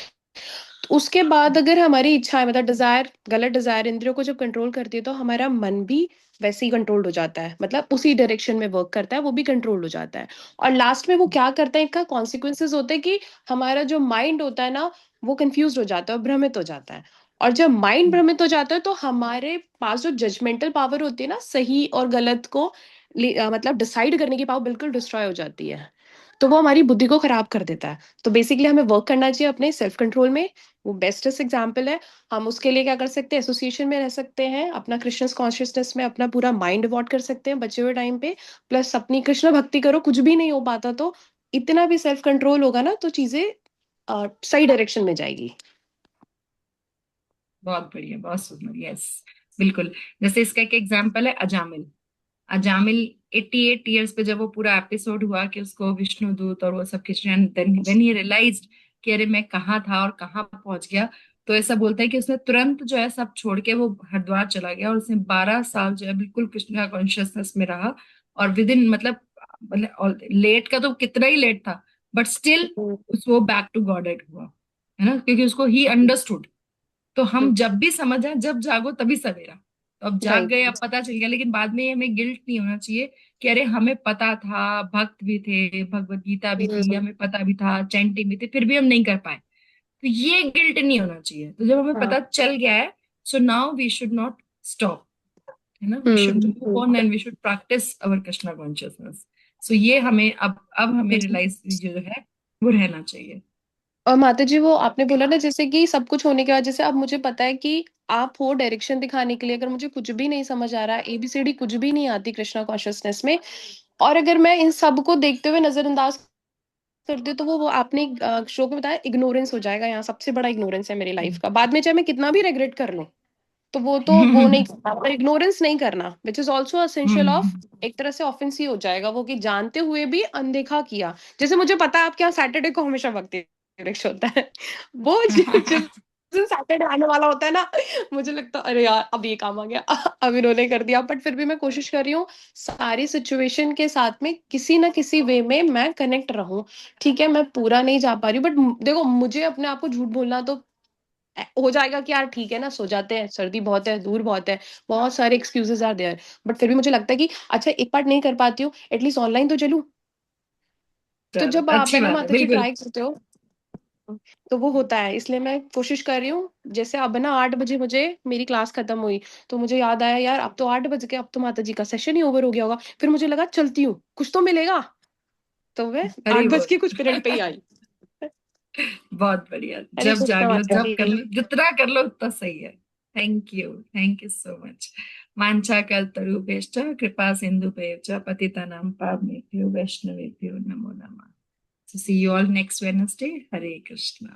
तो उसके बाद अगर हमारी इच्छाएं, मतलब डिजायर, गलत डिजायर इंद्रियों को जब कंट्रोल करती है, तो हमारा मन भी वैसे ही कंट्रोल्ड हो जाता है, मतलब उसी डायरेक्शन में वर्क करता है, वो भी कंट्रोल्ड हो जाता है। और लास्ट में वो क्या करता है, इनका कॉन्सिक्वेंसेज होता है कि हमारा जो माइंड होता है ना, वो कंफ्यूज हो जाता है और भ्रमित हो जाता है। और जब माइंड भ्रमित हो जाता है, तो हमारे पास जो जजमेंटल पावर होती है ना, सही और गलत को मतलब डिसाइड करने की पावर बिल्कुल डिस्ट्रॉय हो जाती है। तो वो हमारी बुद्धि को खराब कर देता है। तो बेसिकली हमें वर्क करना चाहिए अपने सेल्फ कंट्रोल में। वो बेस्टेस्ट एग्जाम्पल है। हम उसके लिए क्या कर सकते हैं, एसोसिएशन में रह सकते हैं, अपना कृष्ण कॉन्शियसनेस में अपना पूरा माइंड वॉट कर सकते हैं बचे हुए टाइम पे, प्लस अपनी कृष्ण भक्ति करो। कुछ भी नहीं हो पाता तो इतना भी सेल्फ कंट्रोल होगा ना, तो चीजें सही डायरेक्शन में जाएगी। बहुत बढ़िया, बहुत सुंदर। यस, बिल्कुल। जैसे इसका एक एग्जाम्पल है अजामिल। अजामिल 88 ईयर्स पे जब वो पूरा एपिसोड हुआ कि उसको विष्णु दूत और वो सब खींच रहे हैं, देन व्हेन ही रियलाइज्ड कि अरे मैं कहाँ था और कहाँ पहुंच गया, तो ऐसा बोलता है कि उसने तुरंत जो है सब छोड़ के वो हरिद्वार चला गया, और उसने 12 साल जो है बिल्कुल कृष्ण कॉन्शियसनेस में रहा। और विद इन मतलब लेट का तो कितना ही लेट था, बट स्टिल वो बैक टू गॉडेड हुआ, है ना, क्योंकि उसको ही अंडरस्टूड। तो हम जब भी समझ आए, जब जागो तभी सवेरा। तो अब जाग गए, राइट। अब पता चल गया, लेकिन बाद में हमें गिल्ट नहीं होना चाहिए कि अरे हमें पता था, भक्त भी थे, भगवत गीता भी थी, हमें पता भी था, चैंटिंग भी थी, फिर भी हम नहीं कर पाए। तो ये गिल्ट नहीं होना चाहिए। तो जब हमें हाँ। पता चल गया है, so now we should not stop, है ना, we should hmm. Move on and we should practice our Krishna consciousness. So ये हमें अब हमें रियलाइज जो है वो रहना चाहिए। और माता जी, वो आपने बोला ना जैसे कि सब कुछ होने के बाद, जैसे अब मुझे पता है कि आप हो डायरेक्शन दिखाने के लिए, अगर मुझे कुछ भी नहीं समझ आ रहा, एबीसीडी कुछ भी नहीं आती कृष्णा कॉन्शियसनेस में, और अगर मैं इन सब को देखते हुए नजरअंदाज करती हूँ, तो वो आपने शो में बताया, इग्नोरेंस हो जाएगा। यहाँ सबसे बड़ा इग्नोरेंस है मेरी लाइफ का। बाद में चाहे मैं कितना भी रेग्रेट कर लूं, तो वो नहीं करना, पर इग्नोरेंस नहीं करना, which is also essential of, एक तरह से ऑफेंस ही हो जाएगा वो, कि जानते हुए भी अनदेखा किया। जैसे मुझे पता है आपके यहाँ सैटरडे को हमेशा भक्ति वृक्ष होता है, वो जिस दिन सैटरडे आने वाला होता है ना, मुझे लगता है अरे यार अब ये काम आ गया, अब इन्होंने कर दिया। बट फिर भी मैं कोशिश कर रही हूँ सारी सिचुएशन के साथ में किसी ना किसी वे में मैं कनेक्ट रहूं। ठीक है, मैं पूरा नहीं जा पा रही हूँ, बट देखो, मुझे अपने आप को झूठ बोलना तो हो जाएगा कि यार ठीक है ना, सो जाते हैं, सर्दी बहुत है, दूर बहुत है, बहुत सारे एक्सक्यूजेस आर देयर। बट फिर भी मुझे लगता है कि अच्छा, एक पार्ट नहीं कर पाती हूँ, एटलीस्ट ऑनलाइन तो चलूं। तो चलो, जब आप अच्छी है ना बात है, माता जी बिल्कुल। ट्राई करते हो, तो वो होता है, इसलिए मैं कोशिश कर रही हूँ। जैसे अब ना 8 बजे मुझे मेरी क्लास खत्म हुई, तो मुझे याद आया यार अब तो 8 बज गए, अब तो माता जी का सेशन ही ओवर हो गया होगा। फिर मुझे लगा चलती हूँ, कुछ तो मिलेगा। तो मैं अरे 8 वो बज के कुछ मिनट पे ही आई। बहुत बढ़िया। हरे जब कृष्णा जाग लो, माता जब कर लो, जी। जितना कर लो उतना सही है। Thank you so much. वाञ्छा कल्पतरुभ्यश्च कृपा सिन्धुभ्यश्च च पतितानां पावनेभ्यो वैष्णवेभ्यो नमो नमः। So see you all next Wednesday. Hare Krishna.